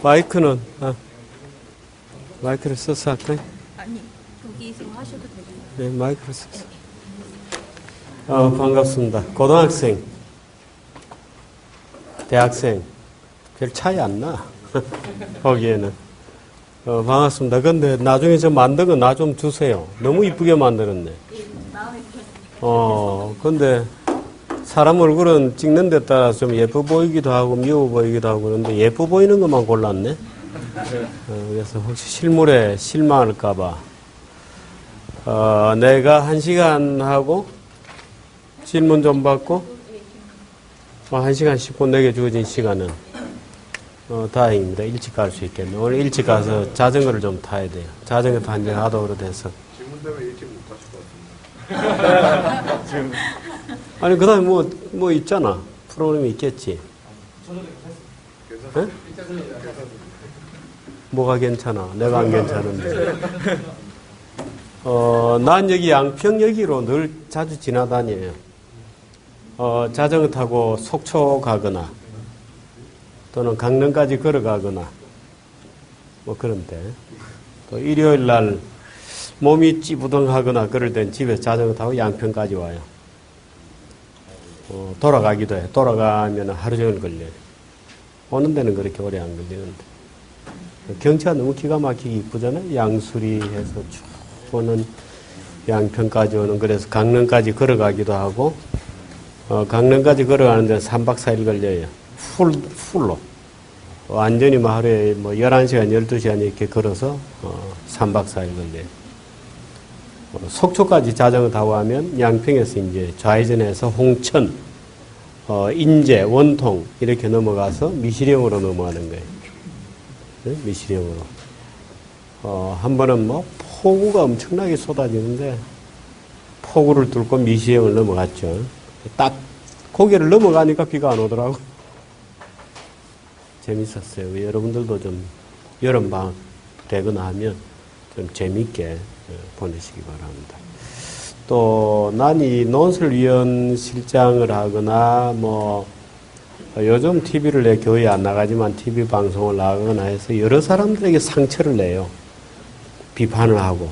마이크는, 마이크를 써서 할까요? 아니, 여기서 하셔도 되고요. 네, 마이크를 써서. 반갑습니다. 고등학생, 대학생, 별 차이 안 나. 거기에는. 반갑습니다. 근데 나중에 저 만든 거 나 좀 주세요. 너무 이쁘게 만들었네. 근데 사람 얼굴은 찍는 데 따라 좀 예뻐 보이기도 하고 미워 보이기도 하고 그런데 예뻐 보이는 것만 골랐네. 그래서 혹시 실물에 실망할까봐. 내가 1시간 하고 질문 좀 받고 1시간 10분 내게 주어진 시간은 다행입니다. 일찍 갈 수 있겠네. 오늘 일찍 가서 자전거를 좀 타야 돼요. 자전거 탄 지 하도 오래돼서. 질문 때문에 일찍 못 가실 것 같습니다. 지금. 아니, 그 다음에 뭐 있잖아. 프로그램이 있겠지. 네? 뭐가 괜찮아? 내가 안 괜찮은데. 난 여기 양평역으로 늘 자주 지나다녀요. 자전거 타고 속초 가거나 또는 강릉까지 걸어가거나 뭐 그런 때. 또 일요일 날 몸이 찌부둥하거나 그럴 땐 집에서 자전거 타고 양평까지 와요. 돌아가기도 해. 돌아가면 하루 종일 걸려요. 오는 데는 그렇게 오래 안 걸리는데. 경치가 너무 기가 막히게 이쁘잖아요. 양수리 해서 쭉 오는 양평까지 오는. 그래서 강릉까지 걸어가기도 하고, 강릉까지 걸어가는데 3박 4일 걸려요. 풀로. 완전히 뭐 하루에 11시간, 12시간 이렇게 걸어서 3박 4일 걸려요. 속초까지 자전거 타고 하면 양평에서 이제 좌회전해서 홍천, 인제, 원통 이렇게 넘어가서 미시령으로 넘어가는 거예요. 네? 미시령으로. 한 번은 폭우가 엄청나게 쏟아지는데 폭우를 뚫고 미시령을 넘어갔죠. 딱 고개를 넘어가니까 비가 안 오더라고. 재밌었어요. 여러분들도 좀 여름방학 되거나 하면 좀 재밌게 보내시기 바랍니다. 또, 난 이 논설위원 실장을 하거나, 요즘 TV를 내 교회 안 나가지만 TV 방송을 나가거나 해서 여러 사람들에게 상처를 내요. 비판을 하고.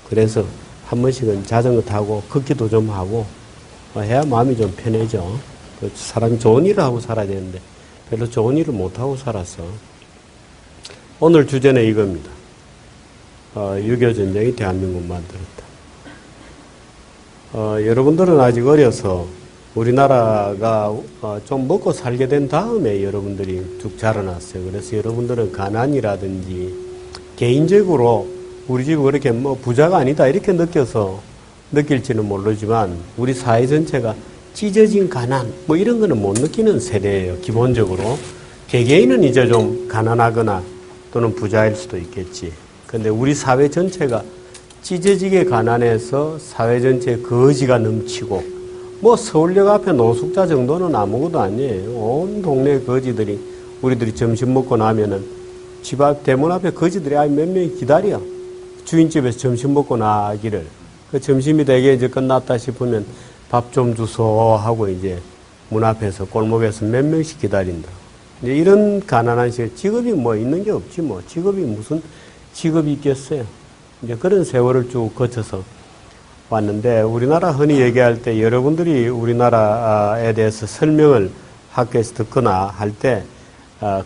그래서 한 번씩은 자전거 타고 걷기도 좀 하고, 해야 마음이 좀 편해져. 사람이 좋은 일을 하고 살아야 되는데, 별로 좋은 일을 못하고 살았어. 오늘 주제는 이겁니다. 6.25 전쟁이 대한민국 만들었다. 여러분들은 아직 어려서 우리나라가 좀 먹고 살게 된 다음에 여러분들이 쭉 자라났어요. 그래서 여러분들은 가난이라든지 개인적으로 우리 집이 그렇게 부자가 아니다 이렇게 느낄지는 모르지만 우리 사회 전체가 찢어진 가난 이런 거는 못 느끼는 세대예요. 기본적으로. 개개인은 이제 좀 가난하거나 또는 부자일 수도 있겠지. 근데 우리 사회 전체가 찢어지게 가난해서 사회 전체에 거지가 넘치고, 서울역 앞에 노숙자 정도는 아무것도 아니에요. 온 동네 거지들이, 우리들이 점심 먹고 나면은 집 앞 대문 앞에 거지들이 몇 명이 기다려. 주인집에서 점심 먹고 나기를. 그 점심이 되게 이제 끝났다 싶으면 밥 좀 주소 하고 이제 문 앞에서 골목에서 몇 명씩 기다린다. 이제 이런 가난한 시절, 직업이 있는 게 없지 직업이 무슨 직업이 있겠어요. 이제 그런 세월을 쭉 거쳐서 왔는데 우리나라 흔히 얘기할 때 여러분들이 우리나라에 대해서 설명을 학교에서 듣거나 할 때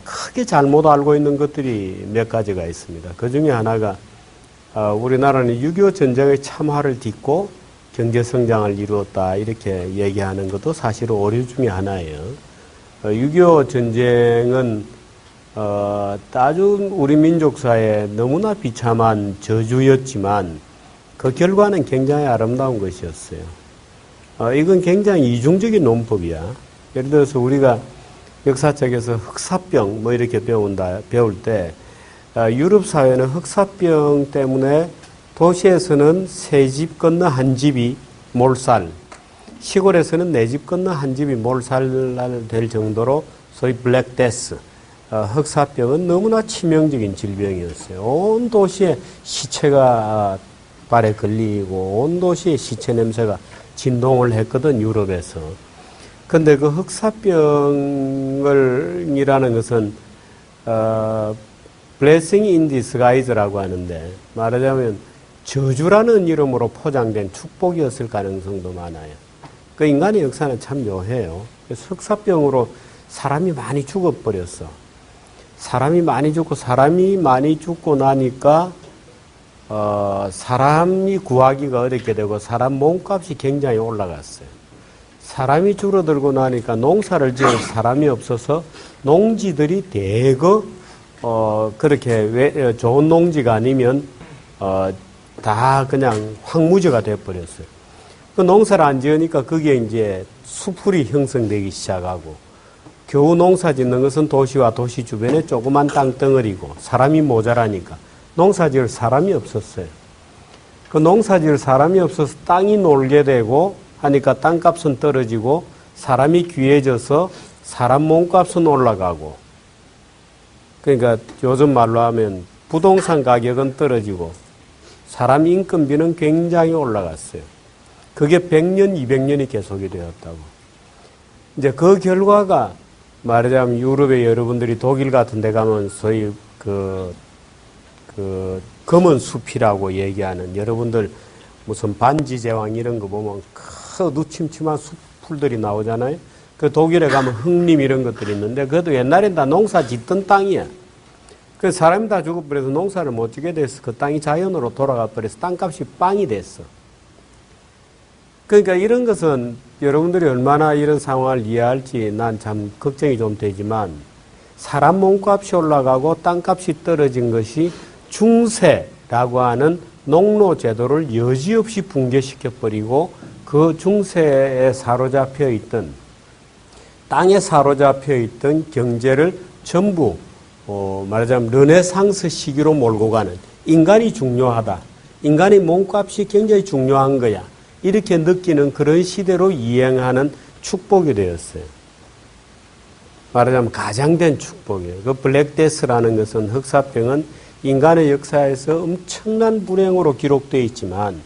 크게 잘못 알고 있는 것들이 몇 가지가 있습니다. 그 중에 하나가 우리나라는 6.25 전쟁의 참화를 딛고 경제성장을 이루었다 이렇게 얘기하는 것도 사실 오류 중에 하나예요. 6.25 전쟁은 아주 우리 민족사에 너무나 비참한 저주였지만 그 결과는 굉장히 아름다운 것이었어요. 이건 굉장히 이중적인 논법이야. 예를 들어서 우리가 역사책에서 흑사병 이렇게 배울 때 유럽 사회는 흑사병 때문에 도시에서는 세 집 건너 한 집이 몰살, 시골에서는 네 집 건너 한 집이 몰살 될 정도로 소위 블랙데스, 흑사병은 너무나 치명적인 질병이었어요. 온 도시에 시체가 발에 걸리고 온 도시에 시체 냄새가 진동을 했거든, 유럽에서. 근데 그 흑사병이라는 것은 blessing in disguise라고 하는데 말하자면 저주라는 이름으로 포장된 축복이었을 가능성도 많아요. 그 인간의 역사는 참 묘해요. 석사병으로 사람이 많이 죽어버렸어. 사람이 많이 죽고 나니까 사람이 구하기가 어렵게 되고 사람 몸값이 굉장히 올라갔어요. 사람이 줄어들고 나니까 농사를 지을 사람이 없어서 농지들이 대거 그렇게 좋은 농지가 아니면 다 그냥 황무지가 돼버렸어요. 그 농사를 안 지으니까 거기에 이제 수풀이 형성되기 시작하고 겨우 농사 짓는 것은 도시와 도시 주변에 조그만 땅덩어리고 사람이 모자라니까 농사 지을 사람이 없었어요. 그 농사 지을 사람이 없어서 땅이 놀게 되고 하니까 땅값은 떨어지고 사람이 귀해져서 사람 몸값은 올라가고 그러니까 요즘 말로 하면 부동산 가격은 떨어지고 사람 인건비는 굉장히 올라갔어요. 그게 100년, 200년이 계속이 되었다고. 이제 그 결과가 말하자면 유럽의 여러분들이 독일 같은 데 가면 소위 그 검은 숲이라고 얘기하는 여러분들 무슨 반지 제왕 이런 거 보면 큰 누침침한 숲풀들이 나오잖아요. 그 독일에 가면 흑림 이런 것들이 있는데 그것도 옛날엔 다 농사 짓던 땅이야. 그 사람이 다 죽어버려서 농사를 못 짓게 돼서 그 땅이 자연으로 돌아가 버려서 땅값이 빵이 됐어. 그러니까 이런 것은 여러분들이 얼마나 이런 상황을 이해할지 난 참 걱정이 좀 되지만 사람 몸값이 올라가고 땅값이 떨어진 것이 중세라고 하는 농노 제도를 여지없이 붕괴시켜버리고 그 중세에 사로잡혀 있던 땅에 사로잡혀 있던 경제를 전부 말하자면 르네상스 시기로 몰고 가는 인간이 중요하다. 인간의 몸값이 굉장히 중요한 거야. 이렇게 느끼는 그런 시대로 이행하는 축복이 되었어요. 말하자면 가장된 축복이에요. 그 블랙데스라는 것은 흑사병은 인간의 역사에서 엄청난 불행으로 기록되어 있지만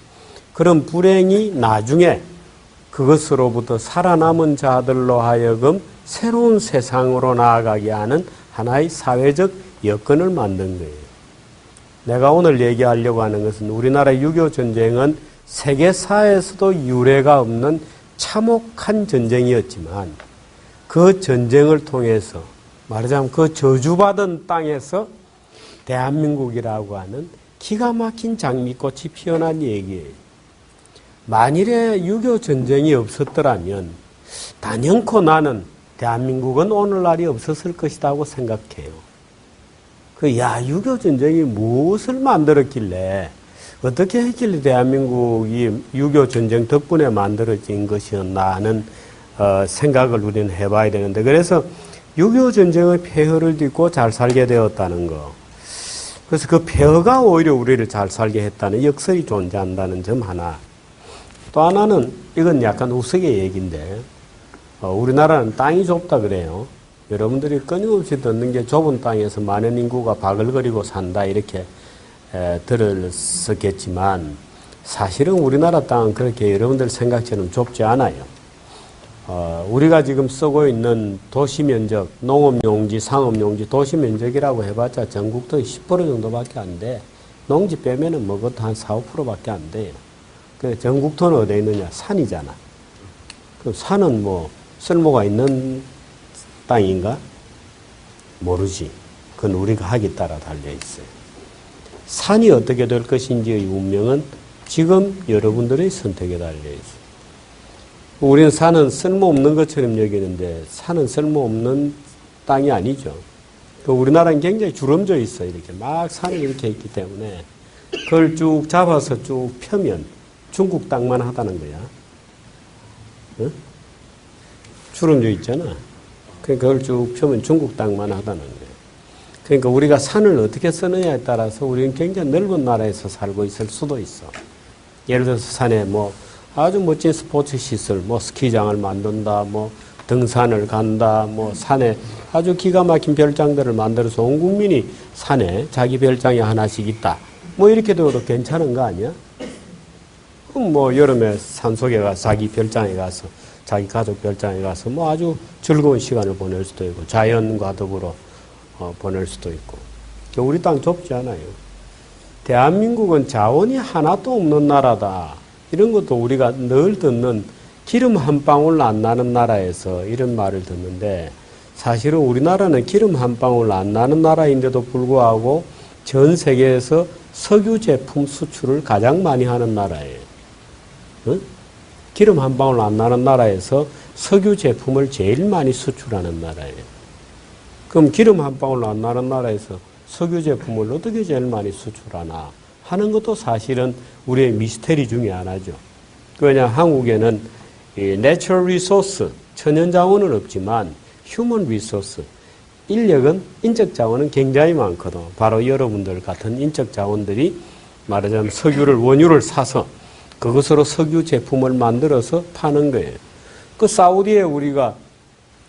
그런 불행이 나중에 그것으로부터 살아남은 자들로 하여금 새로운 세상으로 나아가게 하는 하나의 사회적 여건을 만든 거예요. 내가 오늘 얘기하려고 하는 것은 우리나라 6.25 전쟁은 세계사에서도 유례가 없는 참혹한 전쟁이었지만 그 전쟁을 통해서 말하자면 그 저주받은 땅에서 대한민국이라고 하는 기가 막힌 장미꽃이 피어난 얘기예요. 만일에 6.25 전쟁이 없었더라면 단연코 나는 대한민국은 오늘날이 없었을 것이라고 생각해요. 6.25 전쟁이 무엇을 만들었길래 어떻게 했길래 대한민국이 6.25 전쟁 덕분에 만들어진 것이었나 하는 생각을 우리는 해봐야 되는데 그래서 6.25 전쟁의 폐허를 딛고 잘 살게 되었다는 거. 그래서 그 폐허가 오히려 우리를 잘 살게 했다는 역설이 존재한다는 점 하나. 또 하나는 이건 약간 우스개 얘기인데 우리나라는 땅이 좁다 그래요. 여러분들이 끊임없이 듣는 게 좁은 땅에서 많은 인구가 바글거리고 산다 이렇게 들었었겠지만 사실은 우리나라 땅은 그렇게 여러분들 생각처럼 좁지 않아요. 우리가 지금 쓰고 있는 도시 면적, 농업용지, 상업용지, 도시 면적이라고 해봤자 전국도 10% 정도밖에 안 돼. 농지 빼면은 뭐 그것도 한 4, 5%밖에 안 돼요. 그 전국토는 어디에 있느냐? 산이잖아. 그 산은 뭐 쓸모가 있는 땅인가? 모르지. 그건 우리가 하기 따라 달려 있어요. 산이 어떻게 될 것인지의 운명은 지금 여러분들의 선택에 달려 있어요. 우리는 산은 쓸모없는 것처럼 여기는데 산은 쓸모없는 땅이 아니죠. 우리나라는 굉장히 주름져 있어요. 이렇게 막 산이 이렇게 있기 때문에 그걸 쭉 잡아서 쭉 펴면 중국 땅만 하다는 거야. 어? 주름져 있잖아. 그러니까 그걸 쭉 펴면 중국 땅만 하다는 거예요. 그러니까 우리가 산을 어떻게 쓰느냐에 따라서 우리는 굉장히 넓은 나라에서 살고 있을 수도 있어. 예를 들어서 산에 뭐 아주 멋진 스포츠 시설, 뭐 스키장을 만든다, 뭐 등산을 간다, 뭐 산에 아주 기가 막힌 별장들을 만들어서 온 국민이 산에 자기 별장이 하나씩 있다. 뭐 이렇게 되어도 괜찮은 거 아니야? 그럼 뭐 여름에 산속에 가서 자기 별장에 가서 자기 가족 별장에 가서 뭐 아주 즐거운 시간을 보낼 수도 있고 자연과 더불어 보낼 수도 있고 우리 땅 좁지 않아요. 대한민국은 자원이 하나도 없는 나라다. 이런 것도 우리가 늘 듣는 기름 한 방울 안 나는 나라에서 이런 말을 듣는데 사실은 우리나라는 기름 한 방울 안 나는 나라인데도 불구하고 전 세계에서 석유 제품 수출을 가장 많이 하는 나라예요. 응? 기름 한 방울 안 나는 나라에서 석유 제품을 제일 많이 수출하는 나라예요. 그럼 기름 한 방울 안 나는 나라에서 석유 제품을 어떻게 제일 많이 수출하나 하는 것도 사실은 우리의 미스테리 중에 하나죠. 왜냐 한국에는 이 내추럴 리소스, 천연 자원은 없지만 휴먼 리소스, 인력은 인적 자원은 굉장히 많거든. 바로 여러분들 같은 인적 자원들이 말하자면 석유를 원유를 사서 그것으로 석유 제품을 만들어서 파는 거예요. 그 사우디에 우리가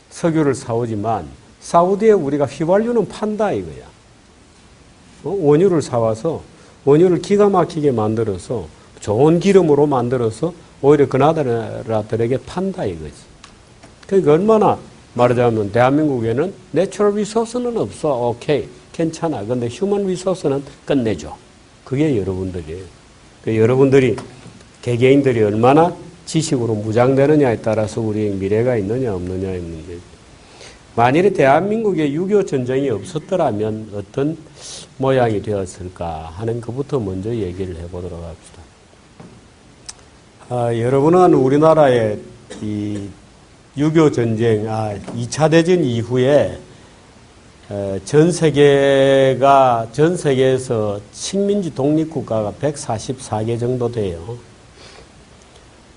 석유를 사오지만 사우디에 우리가 휘발유는 판다 이거야. 원유를 사와서 원유를 기가 막히게 만들어서 좋은 기름으로 만들어서 오히려 그 나라들에게 판다 이거지. 그러니까 얼마나 말하자면 대한민국에는 내추럴 리소스는 없어. 오케이. 괜찮아. 근데 휴먼 리소스는 끝내줘. 그게 여러분들이에요. 여러분들이 개개인들이 얼마나 지식으로 무장되느냐에 따라서 우리의 미래가 있느냐 없느냐의 문제죠. 만일에 대한민국에 6.25 전쟁이 없었더라면 어떤 모양이 되었을까 하는 것부터 먼저 얘기를 해보도록 합시다. 여러분은 우리나라의 이 6.25 전쟁, 2차 대전 이후에 전 세계에서 식민지 독립국가가 144개 정도 돼요.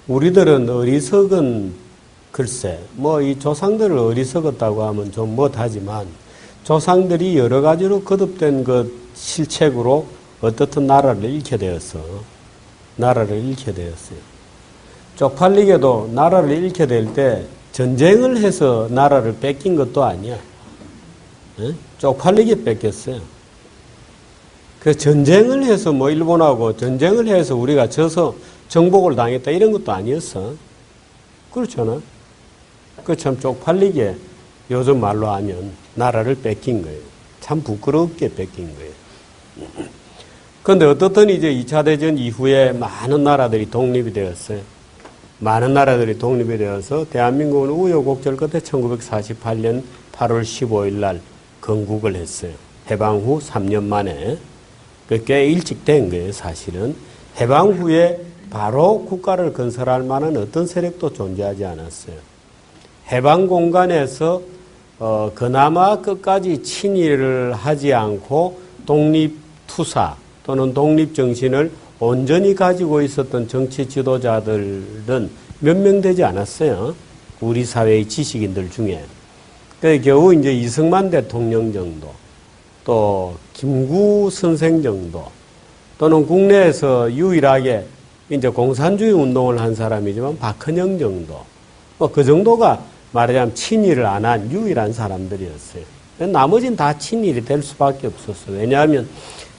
우리들은 어리석은 글쎄, 이 조상들을 어리석었다고 하면 좀 못하지만 조상들이 여러 가지로 거듭된 그 실책으로 어떻든 나라를 잃게 되었어요. 쪽팔리게도 나라를 잃게 될 때 전쟁을 해서 나라를 뺏긴 것도 아니야. 쪽팔리게 뺏겼어요. 그 전쟁을 해서 일본하고 전쟁을 해서 우리가 져서 정복을 당했다 이런 것도 아니었어. 그렇잖아. 그 참 쪽팔리게 요즘 말로 하면 나라를 뺏긴 거예요. 참 부끄럽게 뺏긴 거예요. 그런데 어떻든 이제 2차 대전 이후에 많은 나라들이 독립이 되었어요. 많은 나라들이 독립이 되어서 대한민국은 우여곡절 끝에 1948년 8월 15일 날 건국을 했어요. 해방 후 3년 만에. 꽤 일찍 된 거예요, 사실은. 해방 후에 바로 국가를 건설할 만한 어떤 세력도 존재하지 않았어요. 해방 공간에서 그나마 끝까지 친일을 하지 않고 독립투사 또는 독립정신을 온전히 가지고 있었던 정치 지도자들은 몇 명 되지 않았어요. 우리 사회의 지식인들 중에. 겨우 이제 이승만 대통령 정도, 또 김구 선생 정도, 또는 국내에서 유일하게 이제 공산주의 운동을 한 사람이지만 박헌영 정도, 그 정도가 말하자면 친일을 안 한 유일한 사람들이었어요. 나머지는 다 친일이 될 수밖에 없었어요. 왜냐하면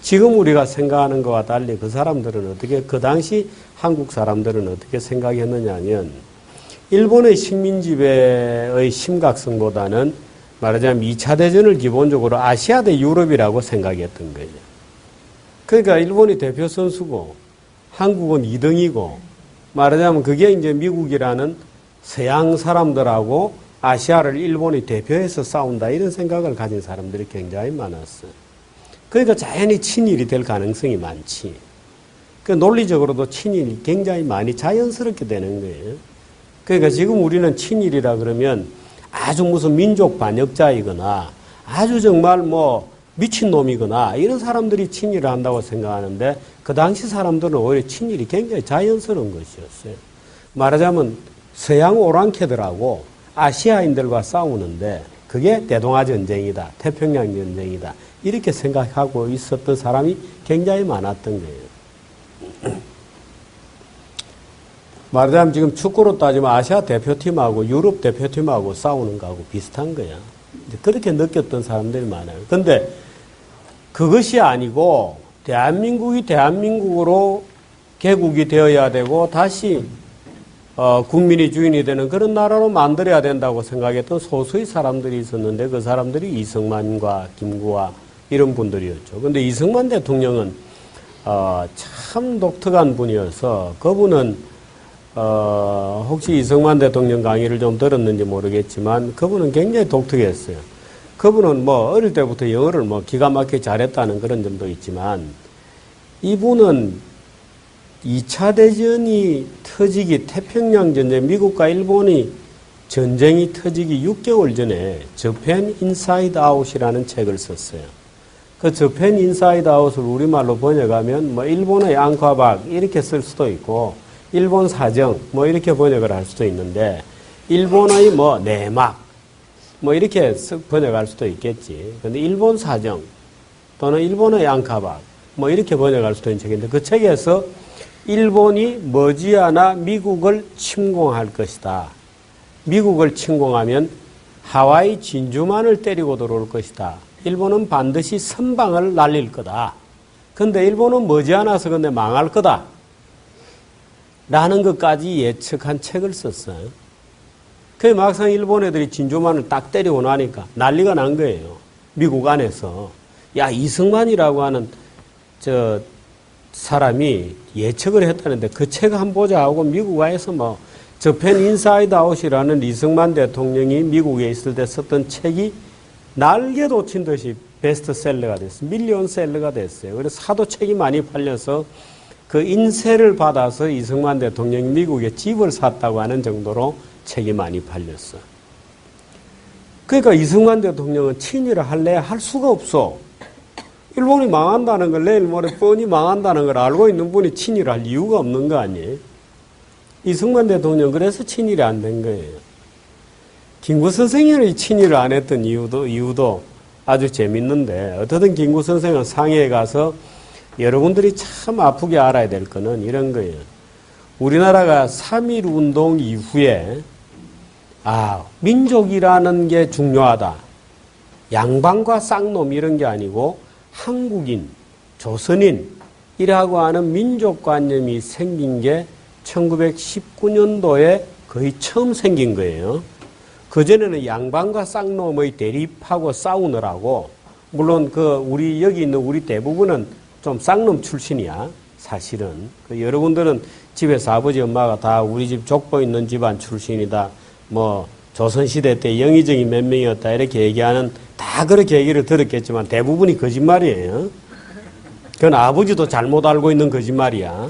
지금 우리가 생각하는 것과 달리 그 사람들은 그 당시 한국 사람들은 어떻게 생각했느냐 하면 일본의 식민지배의 심각성보다는 말하자면 2차 대전을 기본적으로 아시아 대 유럽이라고 생각했던 거예요. 그러니까 일본이 대표 선수고 한국은 2등이고 말하자면 그게 이제 미국이라는 서양 사람들하고 아시아를 일본이 대표해서 싸운다 이런 생각을 가진 사람들이 굉장히 많았어요. 그러니까 자연히 친일이 될 가능성이 많지. 그 논리적으로도 친일이 굉장히 많이 자연스럽게 되는 거예요. 그러니까 지금 우리는 친일이라 그러면 아주 무슨 민족 반역자이거나 아주 정말 미친놈이거나 이런 사람들이 친일을 한다고 생각하는데 그 당시 사람들은 오히려 친일이 굉장히 자연스러운 것이었어요. 말하자면 서양 오랑캐들하고 아시아인들과 싸우는데 그게 대동아 전쟁이다, 태평양 전쟁이다 이렇게 생각하고 있었던 사람이 굉장히 많았던 거예요. 말하자면 지금 축구로 따지면 아시아 대표팀하고 유럽 대표팀하고 싸우는 거하고 비슷한 거야. 그렇게 느꼈던 사람들이 많아요. 근데 그것이 아니고 대한민국이 대한민국으로 개국이 되어야 되고 다시 국민이 주인이 되는 그런 나라로 만들어야 된다고 생각했던 소수의 사람들이 있었는데 그 사람들이 이승만과 김구와 이런 분들이었죠. 근데 이승만 대통령은 참 독특한 분이어서 그분은 혹시 이승만 대통령 강의를 좀 들었는지 모르겠지만 그분은 굉장히 독특했어요. 그분은 뭐 어릴 때부터 영어를 뭐 기가 막히게 잘했다는 그런 점도 있지만 이분은 2차 대전이 터지기 태평양 전쟁 미국과 일본이 전쟁이 터지기 6개월 전에 저펜 인사이드 아웃이라는 책을 썼어요. 그 저펜 인사이드 아웃을 우리말로 번역하면 뭐 일본의 앙과박 이렇게 쓸 수도 있고 일본 사정 뭐 이렇게 번역을 할 수도 있는데 일본의 뭐 내막 뭐 이렇게 번역할 수도 있겠지. 근데 일본 사정 또는 일본의 앙과박 뭐 이렇게 번역할 수도 있는 책인데 그 책에서 일본이 머지않아 미국을 침공할 것이다. 미국을 침공하면 하와이 진주만을 때리고 들어올 것이다. 일본은 반드시 선방을 날릴 거다. 근데 일본은 머지않아서 근데 망할 거다. 라는 것까지 예측한 책을 썼어요. 그 막상 일본 애들이 진주만을 딱 때리고 나니까 난리가 난 거예요. 미국 안에서. 야, 이승만이라고 하는 저 사람이 예측을 했다는데 그 책 한번 보자 하고 미국 안에서 뭐 저펜 인사이드 아웃이라는 이승만 대통령이 미국에 있을 때 썼던 책이 날개도 친 듯이 베스트셀러가 됐어요. 밀리언셀러가 됐어요. 그래서 하도 책이 많이 팔려서 그 인세를 받아서 이승만 대통령이 미국에 집을 샀다고 하는 정도로 책이 많이 팔렸어요. 그러니까 이승만 대통령은 친일을 할래 할 수가 없어. 일본이 망한다는 걸 내일 모레 뻔히 망한다는 걸 알고 있는 분이 친일을 할 이유가 없는 거 아니에요? 이승만 대통령 그래서 친일이 안 된 거예요. 김구 선생이 친일을 안 했던 이유도 아주 재밌는데 어떻든 김구 선생은 상해에 가서 여러분들이 참 아프게 알아야 될 거는 이런 거예요. 우리나라가 3.1 운동 이후에 민족이라는 게 중요하다. 양반과 쌍놈 이런 게 아니고 한국인, 조선인이라고 하는 민족관념이 생긴 게 1919년도에 거의 처음 생긴 거예요. 그전에는 양반과 쌍놈의 대립하고 싸우느라고, 물론 우리 여기 있는 우리 대부분은 좀 쌍놈 출신이야, 사실은. 여러분들은 집에서 아버지, 엄마가 다 우리 집 족보 있는 집안 출신이다, 뭐, 조선시대 때 영의정이 몇 명이었다, 이렇게 얘기하는, 다 그렇게 얘기를 들었겠지만 대부분이 거짓말이에요. 그건 아버지도 잘못 알고 있는 거짓말이야.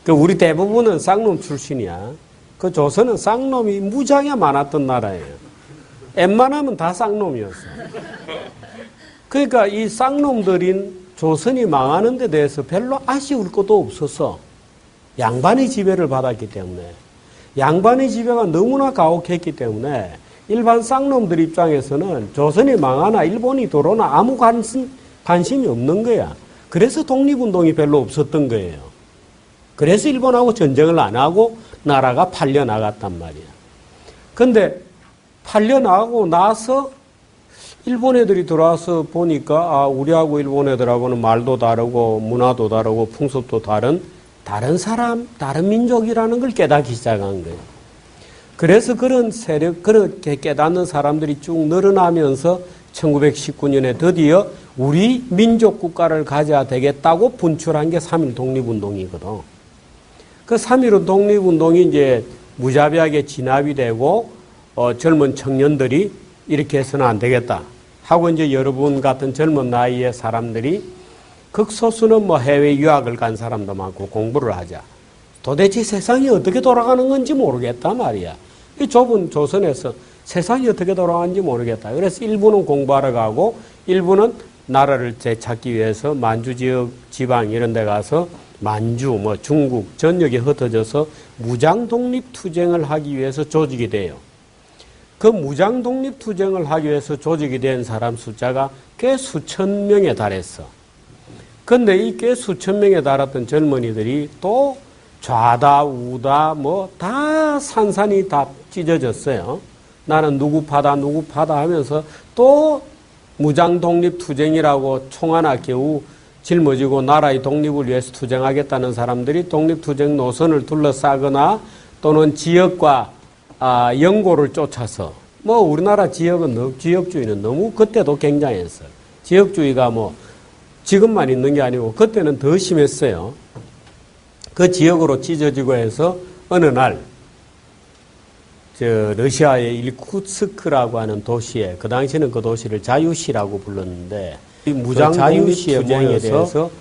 우리 대부분은 쌍놈 출신이야. 그 조선은 쌍놈이 무지하게 많았던 나라예요. 웬만하면 다 쌍놈이었어. 그러니까 이 쌍놈들인 조선이 망하는 데 대해서 별로 아쉬울 것도 없었어. 양반의 지배를 받았기 때문에. 양반의 지배가 너무나 가혹했기 때문에 일반 쌍놈들 입장에서는 조선이 망하나 일본이 들어오나 아무 관심이 없는 거야. 그래서 독립운동이 별로 없었던 거예요. 그래서 일본하고 전쟁을 안 하고 나라가 팔려나갔단 말이야. 근데 팔려나가고 나서 일본 애들이 들어와서 보니까 우리하고 일본 애들하고는 말도 다르고 문화도 다르고 풍습도 다른 사람, 다른 민족이라는 걸 깨닫기 시작한 거예요. 그래서 그런 세력, 그렇게 깨닫는 사람들이 쭉 늘어나면서 1919년에 드디어 우리 민족 국가를 가져야 되겠다고 분출한 게 3.1 독립운동이거든. 그 3.1 독립운동이 이제 무자비하게 진압이 되고, 젊은 청년들이 이렇게 해서는 안 되겠다 하고 이제 여러분 같은 젊은 나이의 사람들이 극소수는 뭐 해외 유학을 간 사람도 많고 공부를 하자. 도대체 세상이 어떻게 돌아가는 건지 모르겠다 말이야. 이 좁은 조선에서 세상이 어떻게 돌아가는지 모르겠다. 그래서 일부는 공부하러 가고 일부는 나라를 되찾기 위해서 만주 지역 지방 이런 데 가서 만주, 뭐 중국 전역에 흩어져서 무장 독립 투쟁을 하기 위해서 조직이 돼요. 그 무장 독립 투쟁을 하기 위해서 조직이 된 사람 숫자가 꽤 수천 명에 달했어. 근데 이 꽤 수천 명에 달았던 젊은이들이 또 좌다 우다 뭐 다 산산이 다 찢어졌어요. 나는 누구 파다 하면서 또 무장 독립 투쟁이라고 총 하나 겨우 짊어지고 나라의 독립을 위해서 투쟁하겠다는 사람들이 독립투쟁 노선을 둘러싸거나 또는 지역과 연고를 쫓아서, 뭐 우리나라 지역주의는 너무 그때도 굉장했어요. 지역주의가 뭐 지금만 있는 게 아니고 그때는 더 심했어요. 그 지역으로 찢어지고 해서 어느 날 러시아의 일쿠츠크라고 하는 도시에, 그 당시에는 그 도시를 자유시라고 불렀는데, 이 무장 자유시의 투쟁에 대해서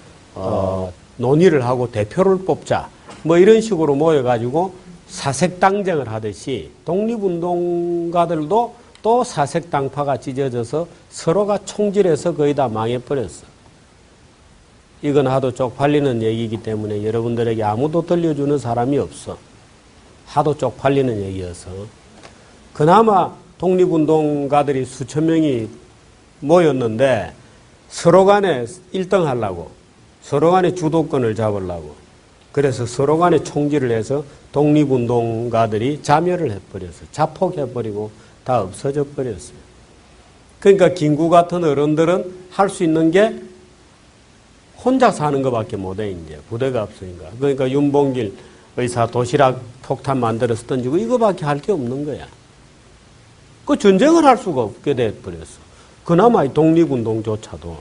논의를 하고 대표를 뽑자, 뭐 이런 식으로 모여가지고 사색당쟁을 하듯이 독립운동가들도 또 사색당파가 찢어져서 서로가 총질해서 거의 다 망해버렸어. 이건 하도 쪽팔리는 얘기이기 때문에 여러분들에게 아무도 들려주는 사람이 없어. 하도 쪽팔리는 얘기여서. 그나마 독립운동가들이 수천 명이 모였는데 서로 간에 1등 하려고, 서로 간에 주도권을 잡으려고, 그래서 서로 간에 총질을 해서 독립운동가들이 자멸을 해버렸어요. 자폭해버리고 다 없어져 버렸어요. 그러니까 김구 같은 어른들은 할 수 있는 게 혼자 사는 것밖에 못해, 이제. 부대가 없으니까. 그러니까 윤봉길 의사 도시락 폭탄 만들어서 던지고 이거밖에 할 게 없는 거야. 그 전쟁을 할 수가 없게 돼버렸어. 그나마 이 독립운동조차도.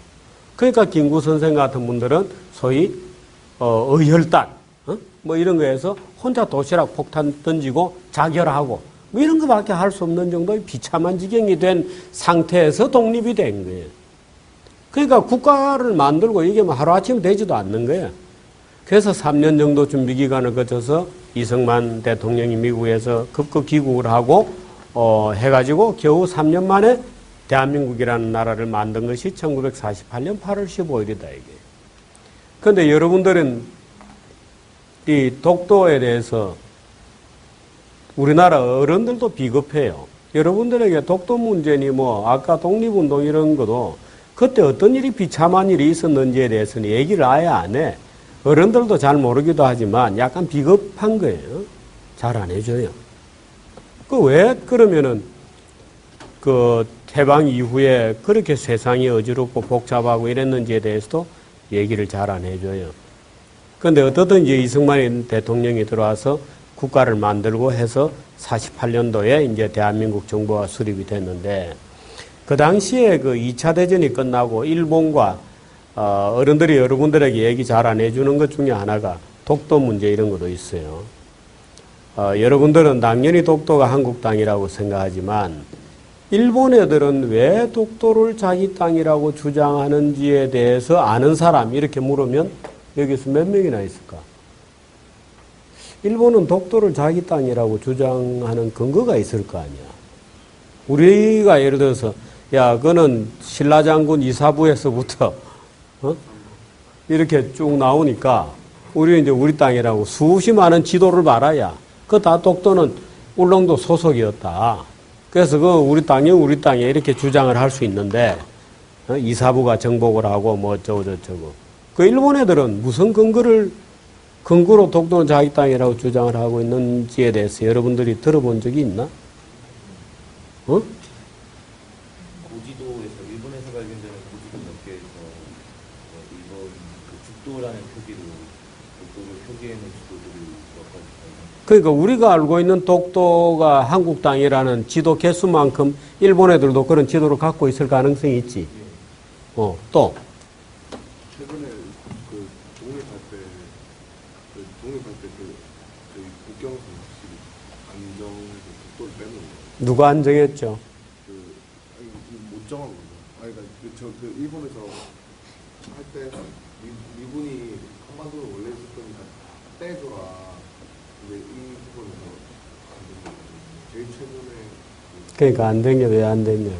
그러니까 김구 선생 같은 분들은 소위 의혈단 뭐 이런 거에서 혼자 도시락 폭탄 던지고 자결하고 뭐 이런 것밖에 할 수 없는 정도의 비참한 지경이 된 상태에서 독립이 된 거예요. 그러니까 국가를 만들고 이게 뭐 하루아침에 되지도 않는 거예요. 그래서 3년 정도 준비 기간을 거쳐서 이승만 대통령이 미국에서 급급 귀국을 하고 해가지고 겨우 3년 만에 대한민국이라는 나라를 만든 것이 1948년 8월 15일이다 이게. 그런데 여러분들은 이 독도에 대해서 우리나라 어른들도 비겁해요. 여러분들에게 독도 문제니 뭐 아까 독립운동 이런 것도 그때 어떤 일이 비참한 일이 있었는지에 대해서는 얘기를 아예 안 해. 어른들도 잘 모르기도 하지만 약간 비겁한 거예요. 잘 안 해줘요. 왜 그러면은 그 해방 이후에 그렇게 세상이 어지럽고 복잡하고 이랬는지에 대해서도 얘기를 잘 안 해줘요. 그런데 어떻든 이제 이승만 대통령이 들어와서 국가를 만들고 해서 48년도에 이제 대한민국 정부가 수립이 됐는데 그 당시에 그 2차 대전이 끝나고 일본과 어른들이 여러분들에게 얘기 잘 안 해주는 것 중에 하나가 독도 문제 이런 것도 있어요. 여러분들은 당연히 독도가 한국 땅이라고 생각하지만 일본 애들은 왜 독도를 자기 땅이라고 주장하는지에 대해서 아는 사람 이렇게 물으면 여기서 몇 명이나 있을까? 일본은 독도를 자기 땅이라고 주장하는 근거가 있을 거 아니야. 우리가 예를 들어서 야, 그거는 신라장군 이사부에서부터 이렇게 쭉 나오니까 우리 이제 우리 땅이라고 수십 많은 지도를 말아야 그 다 독도는 울릉도 소속이었다. 그래서 그 우리 땅이 우리 땅에 이렇게 주장을 할 수 있는데 이사부가 정복을 하고 뭐 어쩌고 저쩌고 그 일본 애들은 무슨 근거로 독도는 자기 땅이라고 주장을 하고 있는지에 대해서 여러분들이 들어본 적이 있나? 고지도에서 일본에서 발견되는 고지도 몇 개에서 일본 그 죽도라는 표기로 독도를 표기해놓은 지도들이 몇 가지 발견. 그러니까 우리가 알고 있는 독도가 한국 땅이라는 지도 개수만큼 일본 애들도 그런 지도를 갖고 있을 가능성이 있지. 또 최근에 그 독립할 때 저희 국경선 확실히 안정해서 독도를 빼는 거예요. 누가 안정했죠? 못 정한 거죠. 그 일본에서 할 때 미군이 한반도를 원래 있었던 떼줘라. 근데 이 부분에서 안 된 거예요. 제일 최근에 그러니까 안 된 게 왜 안 됐냐?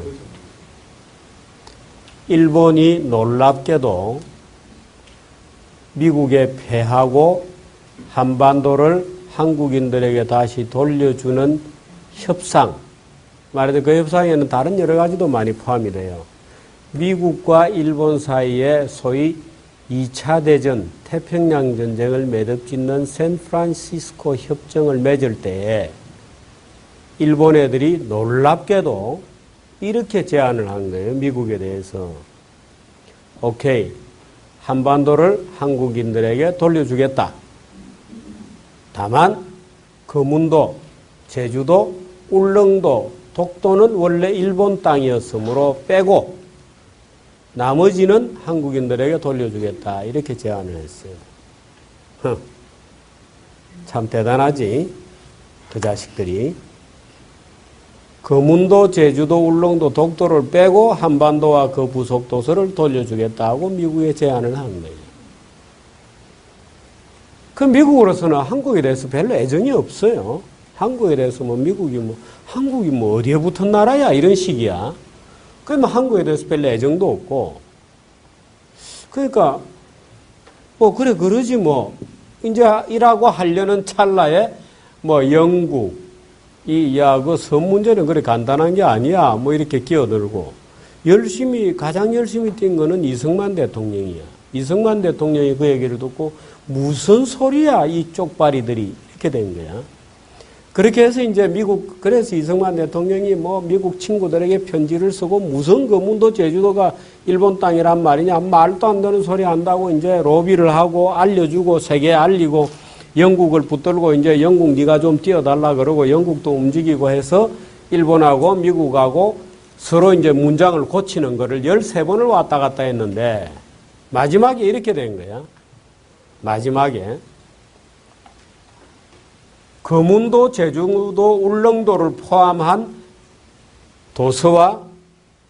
일본이 놀랍게도 미국에 패하고 한반도를 한국인들에게 다시 돌려주는 협상, 말해도 그 협상에는 다른 여러 가지도 많이 포함이 돼요. 미국과 일본 사이에 소위 2차 대전, 태평양 전쟁을 매듭짓는 샌프란시스코 협정을 맺을 때에 일본 애들이 놀랍게도 이렇게 제안을 한 거예요. 미국에 대해서. 오케이. 한반도를 한국인들에게 돌려주겠다. 다만 거문도, 제주도, 울릉도, 독도는 원래 일본 땅이었으므로 빼고 나머지는 한국인들에게 돌려주겠다. 이렇게 제안을 했어요. 참 대단하지? 그 자식들이. 거문도, 제주도, 울릉도, 독도를 빼고 한반도와 그 부속 도서를 돌려주겠다고 미국에 제안을 한 거예요. 그 미국으로서는 한국에 대해서 별로 애정이 없어요. 한국에 대해서 한국이 어디에 붙은 나라야? 이런 식이야. 그러면 한국에 대해서 별로 애정도 없고. 그러니까, 그래, 그러지 이제 이라고 하려는 찰나에 영국, 그 섬 문제는 그래 간단한 게 아니야. 이렇게 끼어들고. 가장 열심히 뛴 거는 이승만 대통령이야. 이승만 대통령이 그 얘기를 듣고 무슨 소리야, 이 쪽발이들이. 이렇게 된 거야. 그렇게 해서 이제 그래서 이승만 대통령이 미국 친구들에게 편지를 쓰고 무슨 거문도 제주도가 일본 땅이란 말이냐, 말도 안 되는 소리 한다고 이제 로비를 하고 알려주고 세계에 알리고 영국을 붙들고 이제 영국 네가 좀 뛰어달라 그러고 영국도 움직이고 해서 일본하고 미국하고 서로 이제 문장을 고치는 거를 13번을 왔다 갔다 했는데 마지막에 이렇게 된 거야. 마지막에. 거문도, 제주도, 울릉도를 포함한 도서와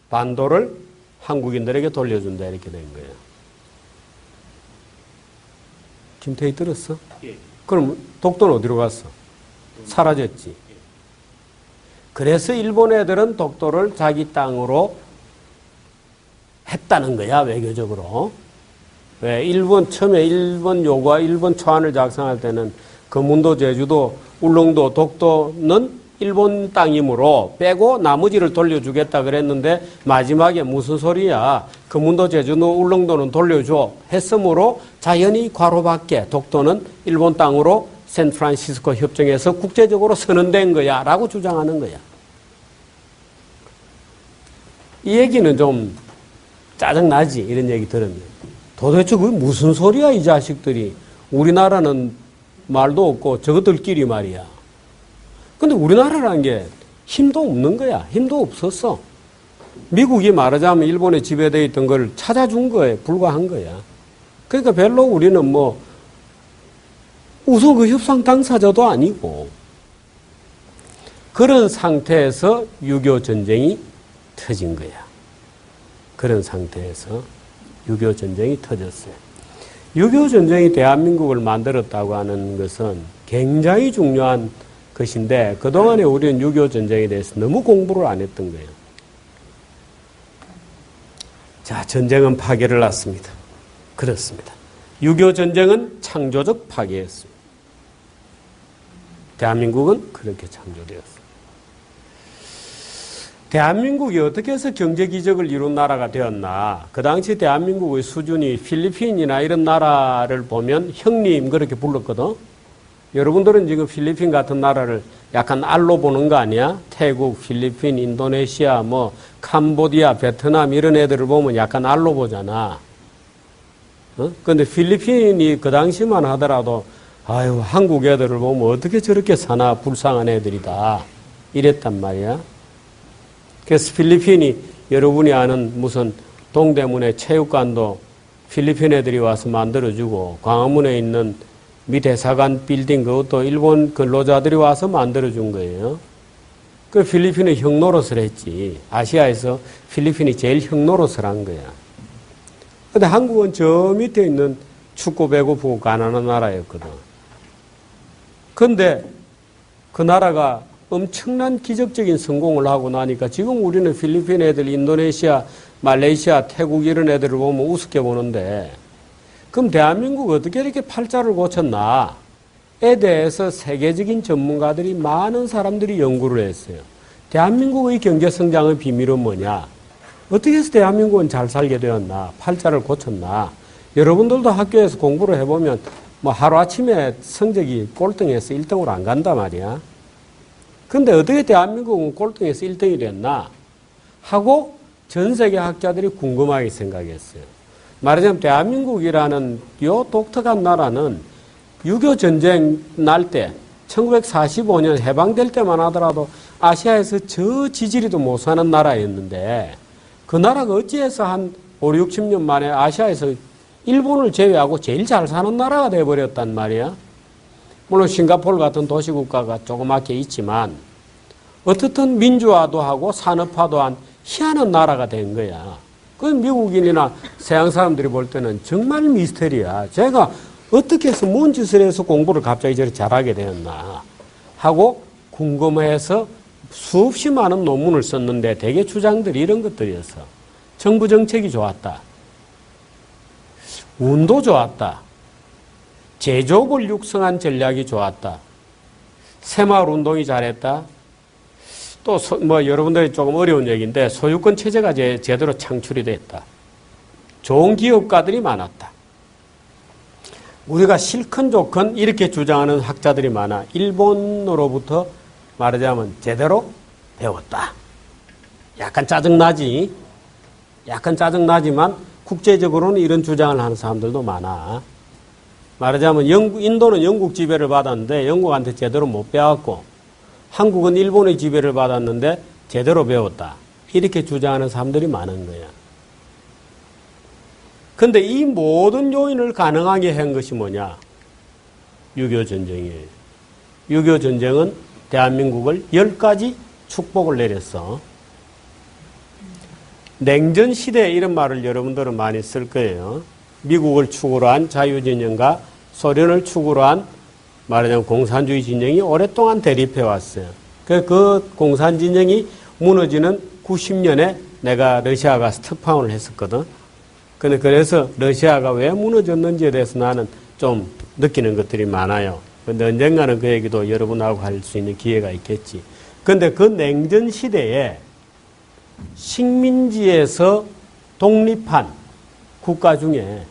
반도를 한국인들에게 돌려준다. 이렇게 된 거예요. 김태희 들었어? 예. 그럼 독도는 어디로 갔어? 사라졌지. 그래서 일본 애들은 독도를 자기 땅으로 했다는 거야, 외교적으로. 왜? 처음에 일본 요구와 일본 초안을 작성할 때는 거문도, 제주도, 울릉도, 독도는 일본 땅이므로 빼고 나머지를 돌려주겠다 그랬는데 마지막에 무슨 소리야. 거문도, 제주도, 울릉도는 돌려줘 했으므로 자연히 괄호밖에 독도는 일본 땅으로 샌프란시스코 협정에서 국제적으로 선언된 거야 라고 주장하는 거야. 이 얘기는 좀 짜증나지, 이런 얘기 들으면. 도대체 그게 무슨 소리야, 이 자식들이. 우리나라는 말도 없고 저것들끼리 말이야. 근데 우리나라라는 게 힘도 없는 거야. 힘도 없었어. 미국이 말하자면 일본에 지배되어 있던 걸 찾아준 거에 불과한 거야. 그러니까 별로 우리는 우선 그 협상 당사자도 아니고. 그런 상태에서 6.25 전쟁이 터진 거야. 그런 상태에서 6.25 전쟁이 터졌어요. 6.25 전쟁이 대한민국을 만들었다고 하는 것은 굉장히 중요한 것인데 그동안에 우리는 6.25 전쟁에 대해서 너무 공부를 안 했던 거예요. 자, 전쟁은 파괴를 낳습니다. 그렇습니다. 6.25 전쟁은 창조적 파괴였습니다. 대한민국은 그렇게 창조되었습니다. 대한민국이 어떻게 해서 경제기적을 이룬 나라가 되었나. 그 당시 대한민국의 수준이 필리핀이나 이런 나라를 보면 형님 그렇게 불렀거든. 여러분들은 지금 필리핀 같은 나라를 약간 알로 보는 거 아니야? 태국, 필리핀, 인도네시아, 캄보디아, 베트남 이런 애들을 보면 약간 알로 보잖아. 근데 필리핀이 그 당시만 하더라도 아유, 한국 애들을 보면 어떻게 저렇게 사나 불쌍한 애들이다. 이랬단 말이야. 그래서 필리핀이 여러분이 아는 무슨 동대문의 체육관도 필리핀 애들이 와서 만들어주고 광화문에 있는 미 대사관 빌딩 그것도 일본 근로자들이 와서 만들어준 거예요. 그 필리핀은 형 노릇을 했지. 아시아에서 필리핀이 제일 형 노릇을 한 거야. 근데 한국은 저 밑에 있는 춥고 배고프고 가난한 나라였거든. 근데 그 나라가 엄청난 기적적인 성공을 하고 나니까 지금 우리는 필리핀 애들, 인도네시아, 말레이시아, 태국 이런 애들을 보면 우습게 보는데 그럼 대한민국 어떻게 이렇게 팔자를 고쳤나? 에 대해서 세계적인 전문가들이 많은 사람들이 연구를 했어요. 대한민국의 경제 성장의 비밀은 뭐냐? 어떻게 해서 대한민국은 잘 살게 되었나? 팔자를 고쳤나? 여러분들도 학교에서 공부를 해보면 하루아침에 성적이 꼴등해서 1등으로 안 간단 말이야. 근데 어떻게 대한민국은 꼴등에서 1등이 됐나? 하고 전 세계 학자들이 궁금하게 생각했어요. 말하자면 대한민국이라는 요 독특한 나라는 6.25 전쟁 날 때 1945년 해방될 때만 하더라도 아시아에서 저 지지리도 못 사는 나라였는데 그 나라가 어찌해서 한 5, 60년 만에 아시아에서 일본을 제외하고 제일 잘 사는 나라가 돼버렸단 말이야. 물론 싱가포르 같은 도시국가가 조그맣게 있지만 어떻든 민주화도 하고 산업화도 한 희한한 나라가 된 거야. 그건 미국인이나 서양 사람들이 볼 때는 정말 미스터리야. 제가 어떻게 해서 뭔 짓을 해서 공부를 갑자기 저렇게 잘하게 되었나 하고 궁금해서 수없이 많은 논문을 썼는데 대개 주장들이 이런 것들이었어. 정부 정책이 좋았다. 운도 좋았다. 제조업을 육성한 전략이 좋았다. 새마을 운동이 잘했다. 또 여러분들이 조금 어려운 얘기인데 소유권 체제가 제대로 창출이 됐다. 좋은 기업가들이 많았다. 우리가 실컷좋건 이렇게 주장하는 학자들이 많아. 일본으로부터 말하자면 제대로 배웠다. 약간 짜증나지. 약간 짜증나지만 국제적으로는 이런 주장을 하는 사람들도 많아. 말하자면 인도는 영국 지배를 받았는데 영국한테 제대로 못 배웠고 한국은 일본의 지배를 받았는데 제대로 배웠다. 이렇게 주장하는 사람들이 많은 거야. 근데 이 모든 요인을 가능하게 한 것이 뭐냐? 6.25 전쟁이에요. 6.25 전쟁은 대한민국을 10가지 축복을 내렸어. 냉전 시대 이런 말을 여러분들은 많이 쓸 거예요. 미국을 축으로 한 자유진영과 소련을 축으로 한 말하자면 공산주의 진영이 오랫동안 대립해 왔어요. 그 공산 진영이 무너지는 90년에 내가 러시아 가서 특파원을 했었거든. 근데 그래서 러시아가 왜 무너졌는지에 대해서 나는 좀 느끼는 것들이 많아요. 근데 언젠가는 그 얘기도 여러분하고 할 수 있는 기회가 있겠지. 근데 그 냉전 시대에 식민지에서 독립한 국가 중에